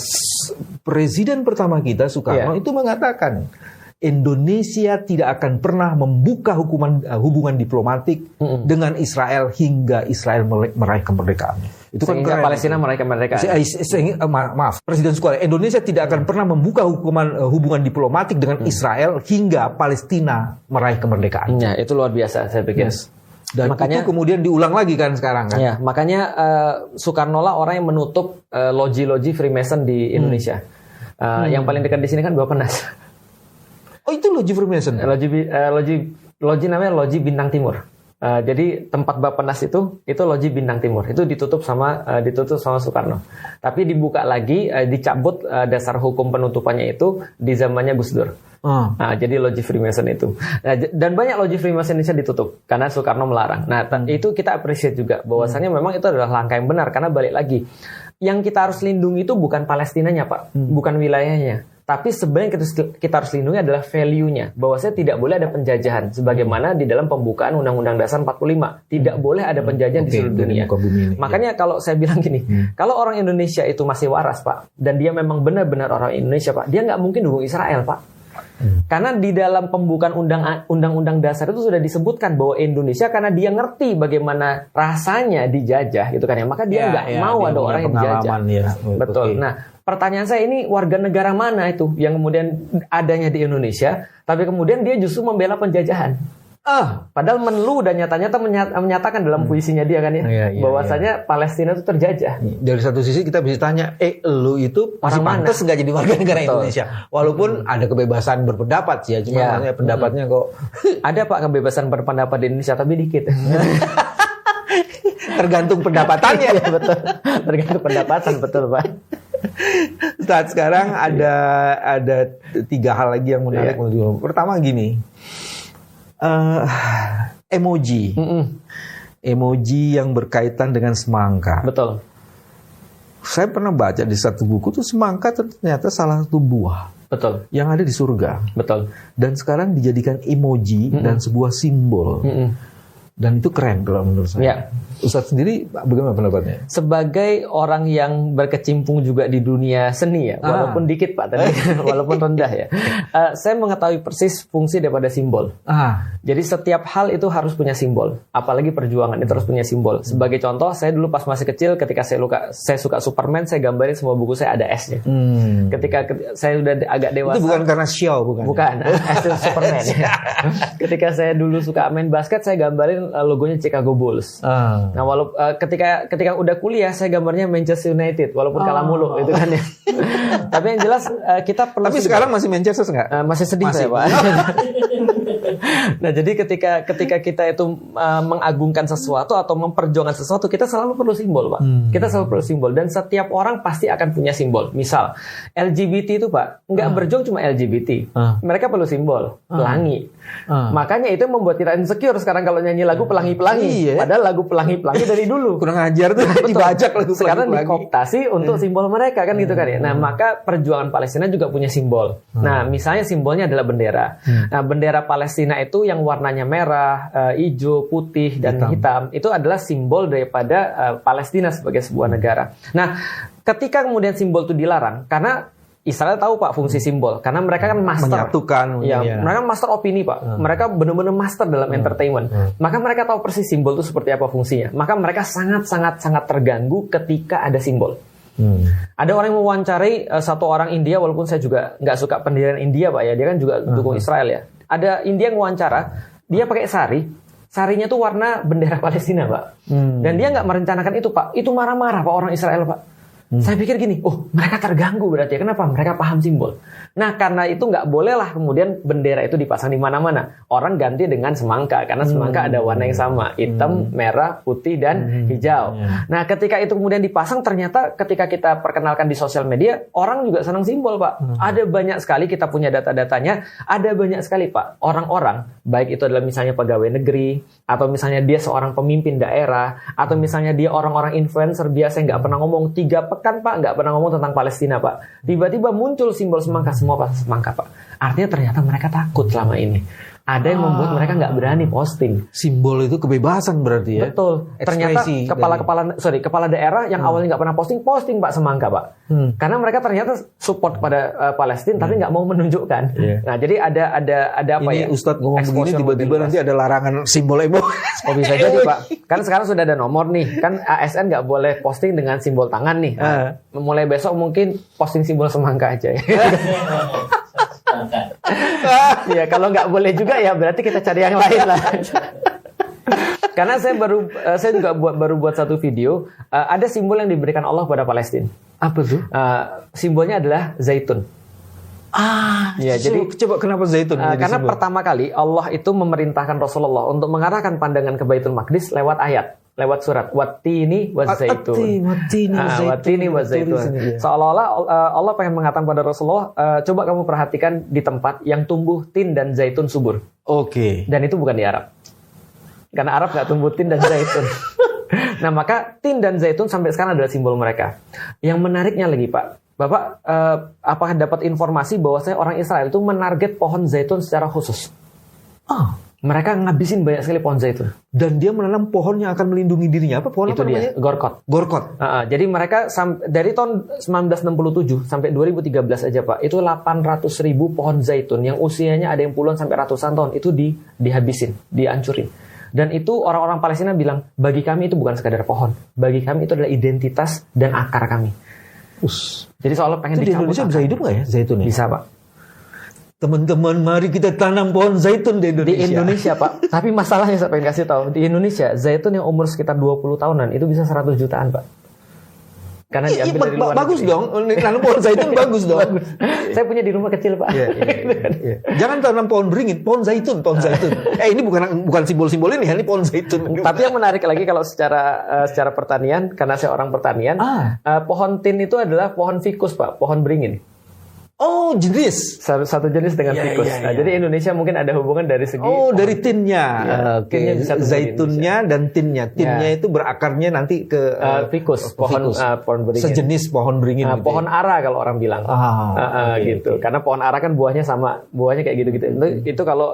presiden pertama kita Soekarno itu mengatakan Indonesia tidak akan pernah membuka hubungan diplomatik dengan Israel hingga Israel meraih kemerdekaan. Itu kan sehingga Palestina meraih kemerdekaan. Maaf, Presiden Soekarno, Indonesia tidak akan pernah membuka hubungan diplomatik dengan Israel hingga Palestina meraih kemerdekaan. Ya, itu luar biasa saya pikir. Dan makanya, itu kemudian diulang lagi kan sekarang kan. Ya, makanya Soekarno lah orang yang menutup loji-loji Freemason di Indonesia. Yang paling dekat di sini kan Bappenas. Oh itu loji Freemason? Loji namanya Loji Bintang Timur. Jadi tempat Bappenas itu Loji Bintang Timur. Itu ditutup sama Soekarno. Tapi dibuka lagi, dicabut dasar hukum penutupannya itu di zamannya Gus Dur. Nah, jadi Loji Freemason itu. Nah, dan banyak Loji Freemason Indonesia ditutup karena Soekarno melarang. Nah, itu kita appreciate juga bahwasannya memang itu adalah langkah yang benar karena balik lagi. Yang kita harus lindungi itu bukan Palestinanya, Pak. Bukan wilayahnya. Tapi sebenarnya kita harus lindungi adalah value-nya. Bahwasanya tidak boleh ada penjajahan. Sebagaimana di dalam pembukaan Undang-Undang Dasar 45. Tidak boleh ada penjajahan di seluruh dunia. Makanya kalau saya bilang gini. Kalau orang Indonesia itu masih waras, Pak. Dan dia memang benar-benar orang Indonesia, Pak. Dia nggak mungkin dukung Israel, Pak. Karena di dalam pembukaan Undang-Undang Dasar itu sudah disebutkan bahwa Indonesia karena dia ngerti bagaimana rasanya dijajah gitu kan ya. Maka dia nggak mau ada orang yang dijajah. Betul. Nah, pertanyaan saya ini warga negara mana itu yang kemudian adanya di Indonesia, tapi kemudian dia justru membela penjajahan. Padahal Menlu dan nyata-nyata menyatakan dalam puisinya dia kan ya, bahwasanya Palestina itu terjajah. Dari satu sisi kita bisa tanya, lu itu masih pantas nggak jadi warga negara Indonesia? Walaupun ada kebebasan berpendapat sih ya, cuma pendapatnya kok ada Pak kebebasan berpendapat di Indonesia tapi dikit. Tergantung pendapatannya. Betul. Tergantung pendapatan, betul Pak. Saat sekarang ada 3 hal lagi yang menarik. Pertama gini. Emoji. Emoji yang berkaitan dengan semangka. Betul. Saya pernah baca di satu buku tuh semangka ternyata salah satu buah. Betul. Yang ada di surga. Betul. Dan sekarang dijadikan emoji dan sebuah simbol. Dan itu keren kalau menurut saya. Ya. Ustadz sendiri bagaimana pendapatnya? Sebagai orang yang berkecimpung juga di dunia seni ya, walaupun dikit Pak tadi, walaupun rendah ya, saya mengetahui persis fungsi daripada simbol. Jadi setiap hal itu harus punya simbol, apalagi perjuangan itu harus punya simbol. Sebagai contoh, saya dulu pas masih kecil, ketika saya suka Superman, saya gambarin semua buku saya ada S-nya. Ketika saya udah agak dewasa. Itu bukan karena show, bukan? Bukan, S itu Superman. Ketika saya dulu suka main basket, saya gambarin logonya Chicago Bulls. Nah, walaupun ketika udah kuliah saya gambarnya Manchester United walaupun kalah mulu itu kan ya. Tapi yang jelas kita perlu. Tapi sekarang masih Manchester nggak? Masih sedih saya Pak. Nah, jadi ketika kita itu mengagungkan sesuatu atau memperjuangkan sesuatu, kita selalu perlu simbol, Pak. Kita selalu perlu simbol, dan setiap orang pasti akan punya simbol. Misal LGBT itu, Pak, nggak berjuang cuma LGBT, mereka perlu simbol, pelangi. Makanya itu membuat kita insecure sekarang kalau nyanyi lagu pelangi-pelangi. Padahal lagu pelangi-pelangi dari dulu. Kurang ajar tuh dibajak lagu pelangi-pelangi. Sekarang dikooptasi untuk simbol mereka kan gitu kan ya. Nah, maka perjuangan Palestina juga punya simbol. Nah, misalnya simbolnya adalah bendera. Nah, bendera Palestina itu yang warnanya merah, hijau, putih, dan hitam. Itu adalah simbol daripada Palestina sebagai sebuah negara. Nah, ketika kemudian simbol itu dilarang, karena Israel tahu, Pak, fungsi simbol, karena mereka kan master menyatukan, mereka master opini, Pak. Mereka benar-benar master dalam entertainment. Maka mereka tahu persis simbol itu seperti apa fungsinya. Maka mereka sangat terganggu ketika ada simbol. Ada orang yang mewawancarai satu orang India, walaupun saya juga nggak suka pendirian India, Pak ya, dia kan juga dukung Israel ya. Ada India yang wawancara, dia pakai sarinya tuh warna bendera Palestina, Pak. Dan dia nggak merencanakan itu, Pak. Itu marah-marah, Pak, orang Israel, Pak. Saya pikir gini, mereka terganggu berarti. Kenapa? Mereka paham simbol. Nah, karena itu nggak bolehlah kemudian bendera itu dipasang di mana-mana. Orang ganti dengan semangka, karena semangka ada warna yang sama, hitam, merah, putih, dan hijau. Nah, ketika itu kemudian dipasang, ternyata ketika kita perkenalkan di sosial media, orang juga senang simbol, Pak. Ada banyak sekali, kita punya data-datanya, ada banyak sekali, Pak, orang-orang, baik itu adalah misalnya pegawai negeri, atau misalnya dia seorang pemimpin daerah, atau misalnya dia orang-orang influencer biasa yang nggak pernah ngomong 3 pekan, Pak, nggak pernah ngomong tentang Palestina, Pak. Tiba-tiba muncul simbol semangka, semua pas semangka, Pak. Artinya ternyata mereka takut selama ini. Ada yang membuat mereka nggak berani posting. Simbol itu kebebasan berarti ya? Betul. Ternyata kepala daerah yang awalnya nggak pernah posting Pak, semangka, Pak. Karena mereka ternyata support pada Palestina, tapi nggak mau menunjukkan. Nah, jadi ada apa ini ya? Ustadz ngomong begini, tiba-tiba nanti ada larangan simbol emo. Oh, bisa jadi, Pak. Kan sekarang sudah ada nomor nih. Kan ASN nggak boleh posting dengan simbol tangan nih. Nah, mulai besok mungkin posting simbol semangka aja ya. Ya, kalau nggak boleh juga ya berarti kita cari yang lain lah. Karena saya juga baru buat satu video, ada simbol yang diberikan Allah pada Palestina. Apa tuh? Simbolnya adalah zaitun. Ya, jadi coba kenapa zaitun? Karena pertama kali Allah itu memerintahkan Rasulullah untuk mengarahkan pandangan ke Baitul Maqdis lewat ayat, lewat surat Wattini wazaitun. Wattini wazaitun. Seolah-olah Allah pengen mengatakan pada Rasulullah, coba kamu perhatikan di tempat yang tumbuh tin dan zaitun subur. Oke. Dan itu bukan di Arab. Karena Arab nggak tumbuh tin dan zaitun. Nah, maka tin dan zaitun sampai sekarang adalah simbol mereka. Yang menariknya lagi, Pak, Bapak apakah dapat informasi bahwa orang Israel itu menarget pohon zaitun secara khusus? Mereka ngabisin banyak sekali pohon zaitun. Dan dia menanam pohon yang akan melindungi dirinya. Apa pohon itu apa namanya? Gorkot. Jadi mereka dari tahun 1967 sampai 2013 aja, Pak, itu 800.000 pohon zaitun yang usianya ada yang puluhan sampai ratusan tahun itu dihabisin, dihancurin. Dan itu orang-orang Palestina bilang, bagi kami itu bukan sekadar pohon. Bagi kami itu adalah identitas dan akar kami. Jadi soalnya pengen itu di Indonesia bisa hidup nggak ya zaitun ya? Bisa, Pak. Teman-teman, mari kita tanam pohon zaitun di Indonesia. Di Indonesia, Pak. Tapi masalahnya saya pengen kasih tahu, di Indonesia zaitun yang umur sekitar 20 tahunan itu bisa 100 jutaan, Pak. Karena diambil dari luar bagus negeri. Dong, tanam pohon zaitun bagus dong. Bagus. Saya punya di rumah kecil, Pak. Iya. Jangan tanam pohon beringin, pohon zaitun. Ini bukan simbol-simbol ini pohon zaitun. Tapi yang menarik lagi kalau secara pertanian, karena saya orang pertanian, pohon tin itu adalah pohon ficus, Pak, pohon beringin. Oh, jenis. Satu jenis dengan ficus. Nah, jadi Indonesia mungkin ada hubungan dari segi dari tinnya. Tinnya bisa zaitunnya dan tinnya. Tinnya itu berakarnya nanti ke ficus, pohon beringin. Sejenis pohon beringin. Pohon ara kalau orang bilang. Gitu. Karena pohon ara kan buahnya kayak gitu-gitu. Itu kalau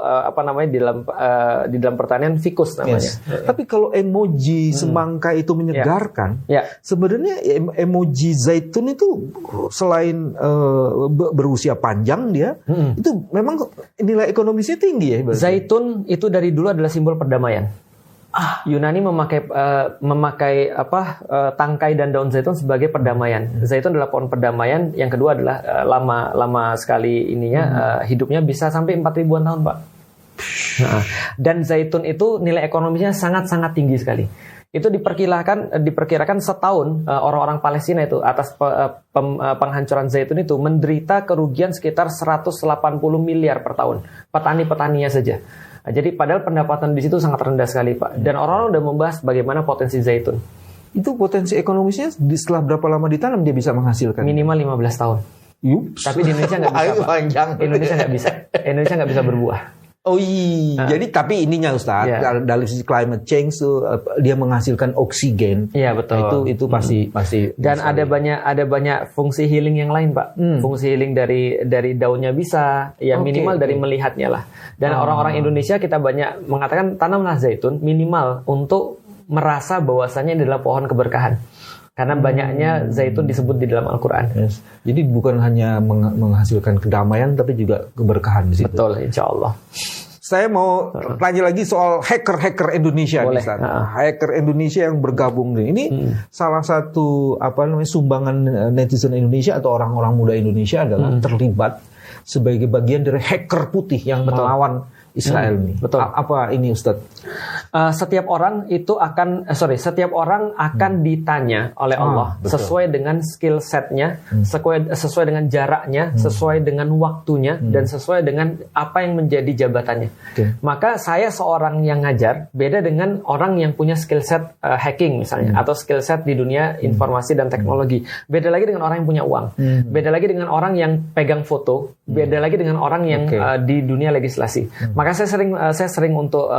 di dalam pertanian ficus namanya. Tapi kalau emoji semangka itu menyegarkan, sebenarnya emoji zaitun itu selain berusia panjang dia, itu memang nilai ekonomisnya tinggi ya. Berarti. Zaitun itu dari dulu adalah simbol perdamaian. Yunani memakai tangkai dan daun zaitun sebagai perdamaian. Zaitun adalah pohon perdamaian. Yang kedua adalah lama sekali hidupnya bisa sampai 4.000-an tahun, Pak. Dan zaitun itu nilai ekonomisnya sangat-sangat tinggi sekali. Itu diperkirakan setahun orang-orang Palestina itu atas penghancuran zaitun itu menderita kerugian sekitar 180 miliar per tahun. Petani-petaninya saja. Jadi padahal pendapatan di situ sangat rendah sekali Pak. Dan orang-orang udah membahas bagaimana potensi zaitun. Itu potensi ekonomisnya setelah berapa lama ditanam dia bisa menghasilkan? Minimal 15 tahun. Yups. Tapi di Indonesia nggak bisa Pak. Indonesia nggak bisa. Indonesia nggak bisa berbuah. Oh iya, jadi tapi ininya Ustaz, dari sisi climate change tuh dia menghasilkan oksigen. Iya betul. Itu pasti. Dan ada banyak fungsi healing yang lain Pak. Fungsi healing dari daunnya bisa, ya minimal dari melihatnya lah. Dan orang-orang Indonesia kita banyak mengatakan tanamlah zaitun minimal untuk merasa bahwasanya ini adalah pohon keberkahan. Karena banyaknya zaitun disebut di dalam Al-Quran. Yes. Jadi bukan hanya menghasilkan kedamaian, tapi juga keberkahan di situ. Betul, insya Allah. Saya mau tanya lagi soal hacker Indonesia. Boleh. Hacker Indonesia yang bergabung ini salah satu sumbangan netizen Indonesia atau orang-orang muda Indonesia adalah terlibat sebagai bagian dari hacker putih yang melawan Israel ini. Betul. Apa ini Ustadz? Setiap orang akan ditanya oleh Allah sesuai dengan skill setnya, sesuai dengan jaraknya, sesuai dengan waktunya, dan sesuai dengan apa yang menjadi jabatannya. Maka saya seorang yang ngajar beda dengan orang yang punya skill set hacking misalnya, atau skill set di dunia informasi dan teknologi. Beda lagi dengan orang yang punya uang. Beda lagi dengan orang yang pegang foto. Beda lagi dengan orang yang di dunia legislasi. Maka saya sering untuk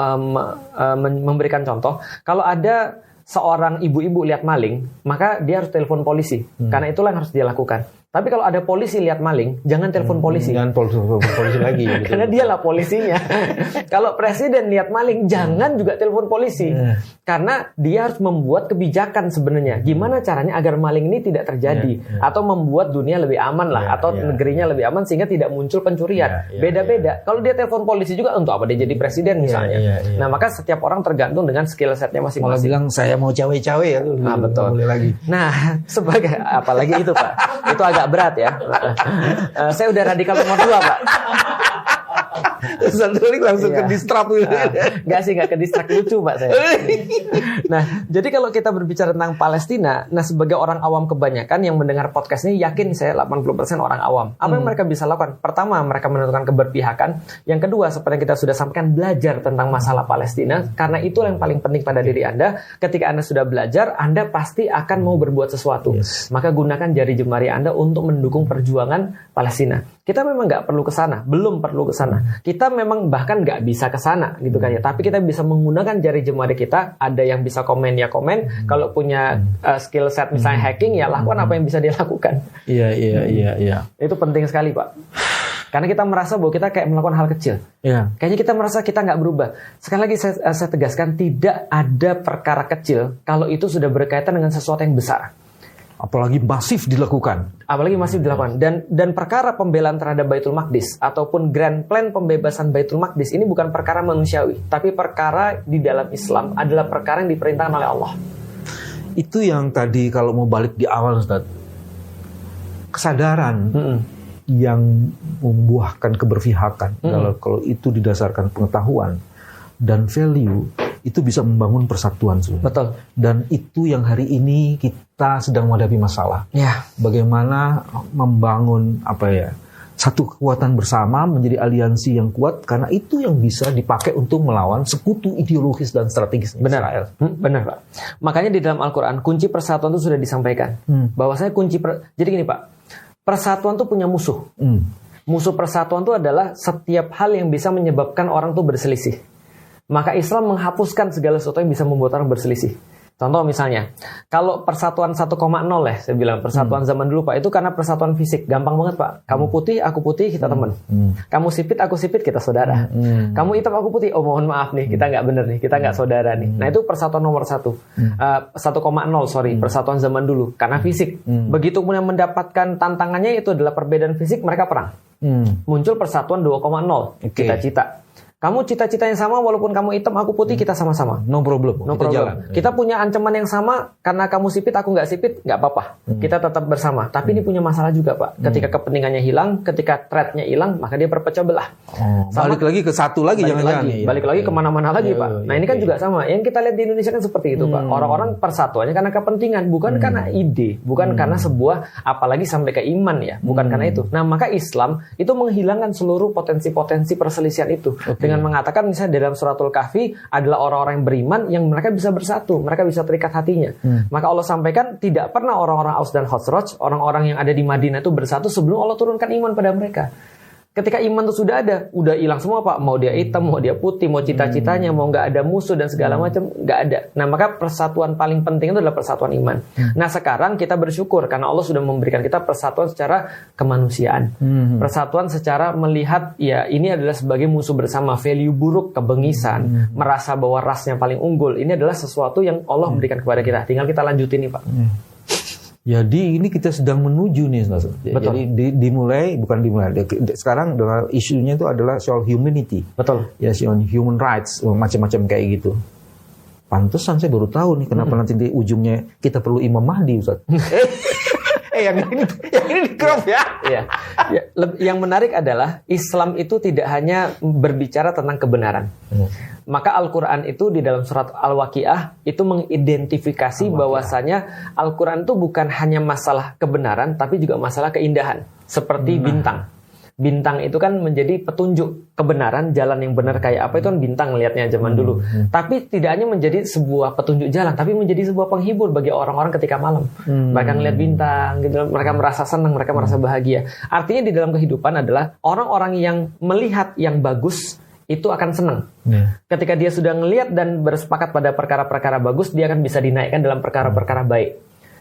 memberikan contoh, kalau ada seorang ibu-ibu lihat maling, maka dia harus telepon polisi, karena itulah yang harus dia lakukan. Tapi kalau ada polisi lihat maling, jangan telepon polisi. Jangan polisi lagi. Gitu. Karena dialah polisinya. Kalau presiden lihat maling, jangan juga telepon polisi. Karena dia harus membuat kebijakan sebenarnya. Gimana caranya agar maling ini tidak terjadi. Atau membuat dunia lebih aman lah. Atau negerinya lebih aman sehingga tidak muncul pencurian. Beda-beda. Kalau dia telepon polisi juga, untuk apa dia jadi presiden misalnya. Nah maka setiap orang tergantung dengan skill setnya masing-masing. Kalau bilang saya mau cawe-cawe ya. Betul. Boleh lagi. Nah sebagai, apalagi itu Pak. Itu agak berat ya. Saya udah radikal nomor 2 Pak. Langsung ke distrap gitu. Nggak ke distrak, lucu Pak saya. Nah, jadi kalau kita berbicara tentang Palestina, nah sebagai orang awam kebanyakan yang mendengar podcast ini, yakin saya 80% orang awam. Apa yang mereka bisa lakukan? Pertama, mereka menentukan keberpihakan. Yang kedua, seperti yang kita sudah sampaikan, belajar tentang masalah Palestina, karena itu yang paling penting pada diri Anda. Ketika Anda sudah belajar, Anda pasti akan mau berbuat sesuatu. Maka gunakan jari jemari Anda untuk mendukung perjuangan Palestina. Kita memang nggak perlu ke sana, belum perlu ke sana. Kita memang bahkan nggak bisa ke sana gitu kan ya. Tapi kita bisa menggunakan jari jemari kita. Ada yang bisa komen ya komen. Kalau punya skill set misalnya hacking ya lakukan apa yang bisa dia lakukan. Iya. Itu penting sekali Pak. Karena kita merasa bahwa kita kayak melakukan hal kecil. Kayaknya kita merasa kita nggak berubah. Sekali lagi saya tegaskan, tidak ada perkara kecil kalau itu sudah berkaitan dengan sesuatu yang besar. Apalagi masif dilakukan. Dan perkara pembelaan terhadap Baitul Maqdis ataupun grand plan pembebasan Baitul Maqdis ini bukan perkara manusiawi, tapi perkara di dalam Islam adalah perkara yang diperintahkan oleh Allah. Itu yang tadi kalau mau balik di awal Ustaz, kesadaran yang membuahkan keberpihakan. Kalau itu didasarkan pengetahuan dan value, itu bisa membangun persatuan sebenarnya. Betul. Dan itu yang hari ini kita sedang menghadapi masalah. Bagaimana membangun satu kekuatan bersama menjadi aliansi yang kuat, karena itu yang bisa dipakai untuk melawan sekutu ideologis dan strategis Israel. Benar Pak. Makanya di dalam Al-Quran kunci persatuan itu sudah disampaikan. Bahwasanya jadi gini Pak, persatuan itu punya musuh. Musuh persatuan itu adalah setiap hal yang bisa menyebabkan orang itu berselisih. Maka Islam menghapuskan segala sesuatu yang bisa membuat orang berselisih. Contoh misalnya, kalau persatuan 1,0 ya, saya bilang persatuan zaman dulu Pak, itu karena persatuan fisik. Gampang banget Pak. Kamu putih, aku putih, kita teman. Kamu sipit, aku sipit, kita saudara. Kamu hitam, aku putih, oh mohon maaf nih, kita nggak bener nih, kita nggak saudara nih. Nah itu persatuan nomor 1. 1,0, persatuan zaman dulu, karena fisik. Begitu kemudian mendapatkan tantangannya, itu adalah perbedaan fisik, mereka perang. Muncul persatuan 2,0, cita-cita. Kamu cita-cita yang sama, walaupun kamu hitam, aku putih, kita sama-sama. No problem. Jalan. Kita punya ancaman yang sama, karena kamu sipit, aku nggak sipit, nggak apa-apa. Kita tetap bersama. Tapi ini punya masalah juga, Pak. Ketika kepentingannya hilang, ketika threat-nya hilang, maka dia berpecah belah. Balik lagi ke satu lagi, jangan-jangan. Balik lagi kemana-mana lagi, Pak. Nah ini kan juga sama. Yang kita lihat di Indonesia kan seperti itu, Pak. Orang-orang persatuannya karena kepentingan, bukan karena ide, bukan karena sebuah, apalagi sampai ke iman ya, bukan karena itu. Nah maka Islam itu menghilangkan seluruh potensi-potensi perselisihan itu. dengan mengatakan misalnya dalam suratul Kahfi adalah orang-orang yang beriman yang mereka bisa bersatu, mereka bisa terikat hatinya. Maka Allah sampaikan tidak pernah orang-orang Aus dan Khazraj, orang-orang yang ada di Madinah itu bersatu sebelum Allah turunkan iman pada mereka. Ketika iman itu sudah ada, udah hilang semua Pak. Mau dia hitam, mau dia putih, mau cita-citanya, mau nggak ada musuh dan segala macam, nggak ada. Nah maka persatuan paling penting itu adalah persatuan iman. Nah sekarang kita bersyukur karena Allah sudah memberikan kita persatuan secara kemanusiaan. Persatuan secara melihat ya ini adalah sebagai musuh bersama, value buruk, kebengisan, merasa bahwa rasnya paling unggul. Ini adalah sesuatu yang Allah berikan kepada kita. Tinggal kita lanjutin nih Pak. Jadi ini kita sedang menuju nih, jadi dimulai sekarang dengan isunya itu adalah soal humanity, betul, ya soal human rights, macam-macam kayak gitu. Pantesan saya baru tahu nih kenapa nanti di ujungnya kita perlu Imam Mahdi, Ustaz. yang ini di crop ya. Ya. Yang menarik adalah Islam itu tidak hanya berbicara tentang kebenaran. Maka Al-Quran itu di dalam surat Al-Waqiah itu mengidentifikasi bahwasanya Al-Quran itu bukan hanya masalah kebenaran tapi juga masalah keindahan. Seperti bintang. Bintang itu kan menjadi petunjuk kebenaran, jalan yang benar kayak apa itu kan bintang lihatnya zaman dulu. Tapi tidak hanya menjadi sebuah petunjuk jalan, tapi menjadi sebuah penghibur bagi orang-orang ketika malam. Mereka ngelihat bintang, gitu, mereka merasa senang, mereka merasa bahagia. Artinya di dalam kehidupan adalah orang-orang yang melihat yang bagus itu akan senang. Ketika dia sudah ngelihat dan bersepakat pada perkara-perkara bagus, dia akan bisa dinaikkan dalam perkara-perkara baik.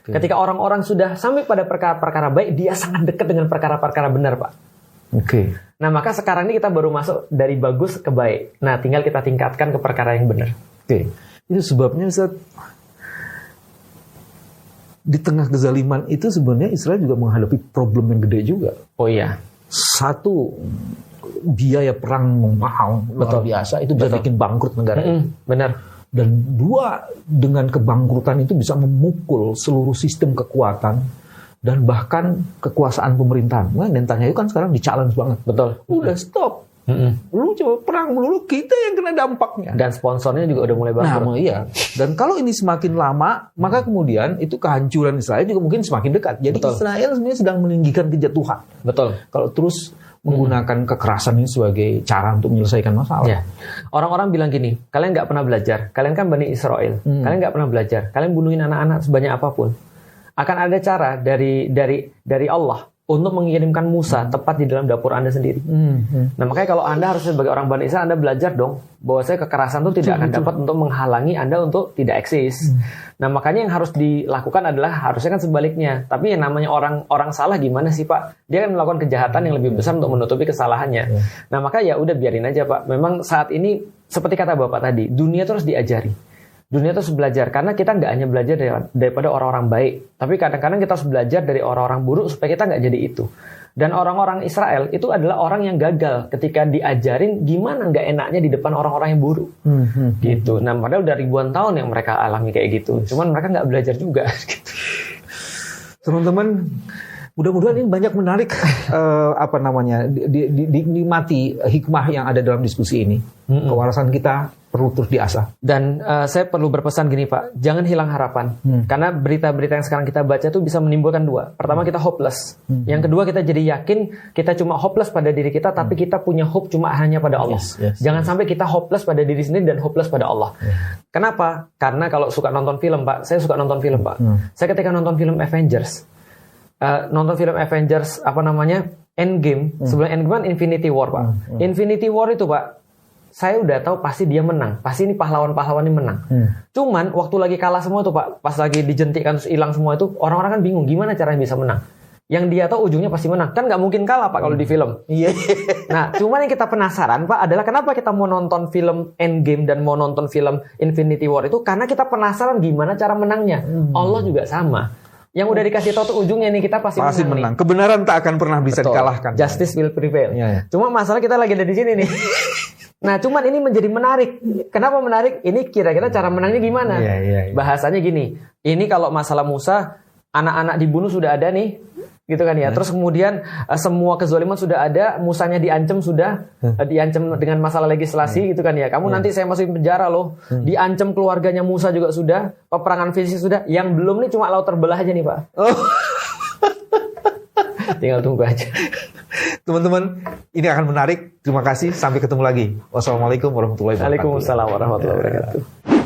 Ketika orang-orang sudah sampai pada perkara-perkara baik, dia sangat dekat dengan perkara-perkara benar, Pak. Nah maka sekarang ini kita baru masuk dari bagus ke baik. Nah tinggal kita tingkatkan ke perkara yang benar. Itu sebabnya Ustaz, di tengah kezaliman itu sebenarnya Israel juga menghadapi problem yang gede juga. Oh iya. Satu, biaya perang mahal luar biasa, itu bisa bikin bangkrut negara. Benar. Dan dua, dengan kebangkrutan itu bisa memukul seluruh sistem kekuatan dan bahkan kekuasaan pemerintahan. Nah, Netanyahu kan sekarang di-challenge banget. Betul. Udah stop. Lu coba perang melulu, kita yang kena dampaknya. Dan sponsornya juga udah mulai bangkrut. Nah, iya. Dan kalau ini semakin lama, maka kemudian itu kehancuran Israel juga mungkin semakin dekat. Jadi Israel sebenarnya sedang meninggikan kejatuhan. Betul. Kalau terus menggunakan kekerasan ini sebagai cara untuk menyelesaikan masalah. Ya. Orang-orang bilang gini, kalian nggak pernah belajar. Kalian kan Bani Israel. Kalian nggak pernah belajar. Kalian bunuhin anak-anak sebanyak apapun. Akan ada cara dari Allah untuk mengirimkan Musa tepat di dalam dapur Anda sendiri. Nah makanya kalau Anda harus sebagai orang Bani Israel, Anda belajar dong bahwa kekerasan itu tidak akan dapat untuk menghalangi Anda untuk tidak eksis. Nah makanya yang harus dilakukan adalah harusnya kan sebaliknya. Tapi yang namanya orang salah gimana sih Pak? Dia kan melakukan kejahatan yang lebih besar untuk menutupi kesalahannya. Nah maka ya udah biarin aja Pak. Memang saat ini seperti kata Bapak tadi, dunia terus diajari. Dunia terus belajar, karena kita nggak hanya belajar daripada orang-orang baik, tapi kadang-kadang kita harus belajar dari orang-orang buruk supaya kita nggak jadi itu. Dan orang-orang Israel itu adalah orang yang gagal ketika diajarin gimana nggak enaknya di depan orang-orang yang buruk, gitu. Nah, padahal udah ribuan tahun yang mereka alami kayak gitu, cuman mereka nggak belajar juga. Gitu. Teman-teman, mudah-mudahan ini banyak menarik dinikmati hikmah yang ada dalam diskusi ini. Kewarasan kita perlu terus diasah. Dan saya perlu berpesan gini Pak, jangan hilang harapan. Karena berita-berita yang sekarang kita baca itu bisa menimbulkan dua. Pertama kita hopeless. Yang kedua kita jadi yakin kita cuma hopeless pada diri kita, tapi kita punya hope cuma hanya pada Allah. Jangan sampai kita hopeless pada diri sendiri dan hopeless pada Allah. Kenapa? Karena kalau suka nonton film Pak, saya suka nonton film Pak. Saya ketika nonton film Avengers, Endgame, sebelum Endgame kan Infinity War Pak. Infinity War itu Pak, saya udah tahu pasti dia menang, pasti ini pahlawan-pahlawan ini menang. Cuman waktu lagi kalah semua tuh Pak, pas lagi dijentikkan terus hilang semua itu, orang-orang kan bingung gimana caranya bisa menang. Yang dia tahu ujungnya pasti menang, kan nggak mungkin kalah Pak kalau di film. Nah, cuman yang kita penasaran Pak adalah kenapa kita mau nonton film Endgame dan mau nonton film Infinity War itu, karena kita penasaran gimana cara menangnya. Allah juga sama. Yang udah dikasih tahu tuh ujungnya nih kita pasti menang. Kebenaran tak akan pernah bisa dikalahkan. Justice will prevail. Cuma masalah kita lagi ada di sini nih. Nah, cuman ini menjadi menarik. Kenapa menarik? Ini kira-kira cara menangnya gimana? Bahasanya gini. Ini kalau masalah Musa, anak-anak dibunuh sudah ada nih, gitu kan ya. Terus kemudian semua kezaliman sudah ada, Musanya diancam sudah, diancam dengan masalah legislasi, gitu kan ya. Kamu nanti saya masukin penjara loh. Diancam keluarganya Musa juga sudah, peperangan fisik sudah. Yang belum nih cuma laut terbelah aja nih Pak. Tinggal tunggu aja. Teman-teman, Ini akan menarik. Terima kasih. Sampai ketemu lagi. Wassalamualaikum warahmatullahi wabarakatuh. Waalaikumsalam warahmatullahi wabarakatuh.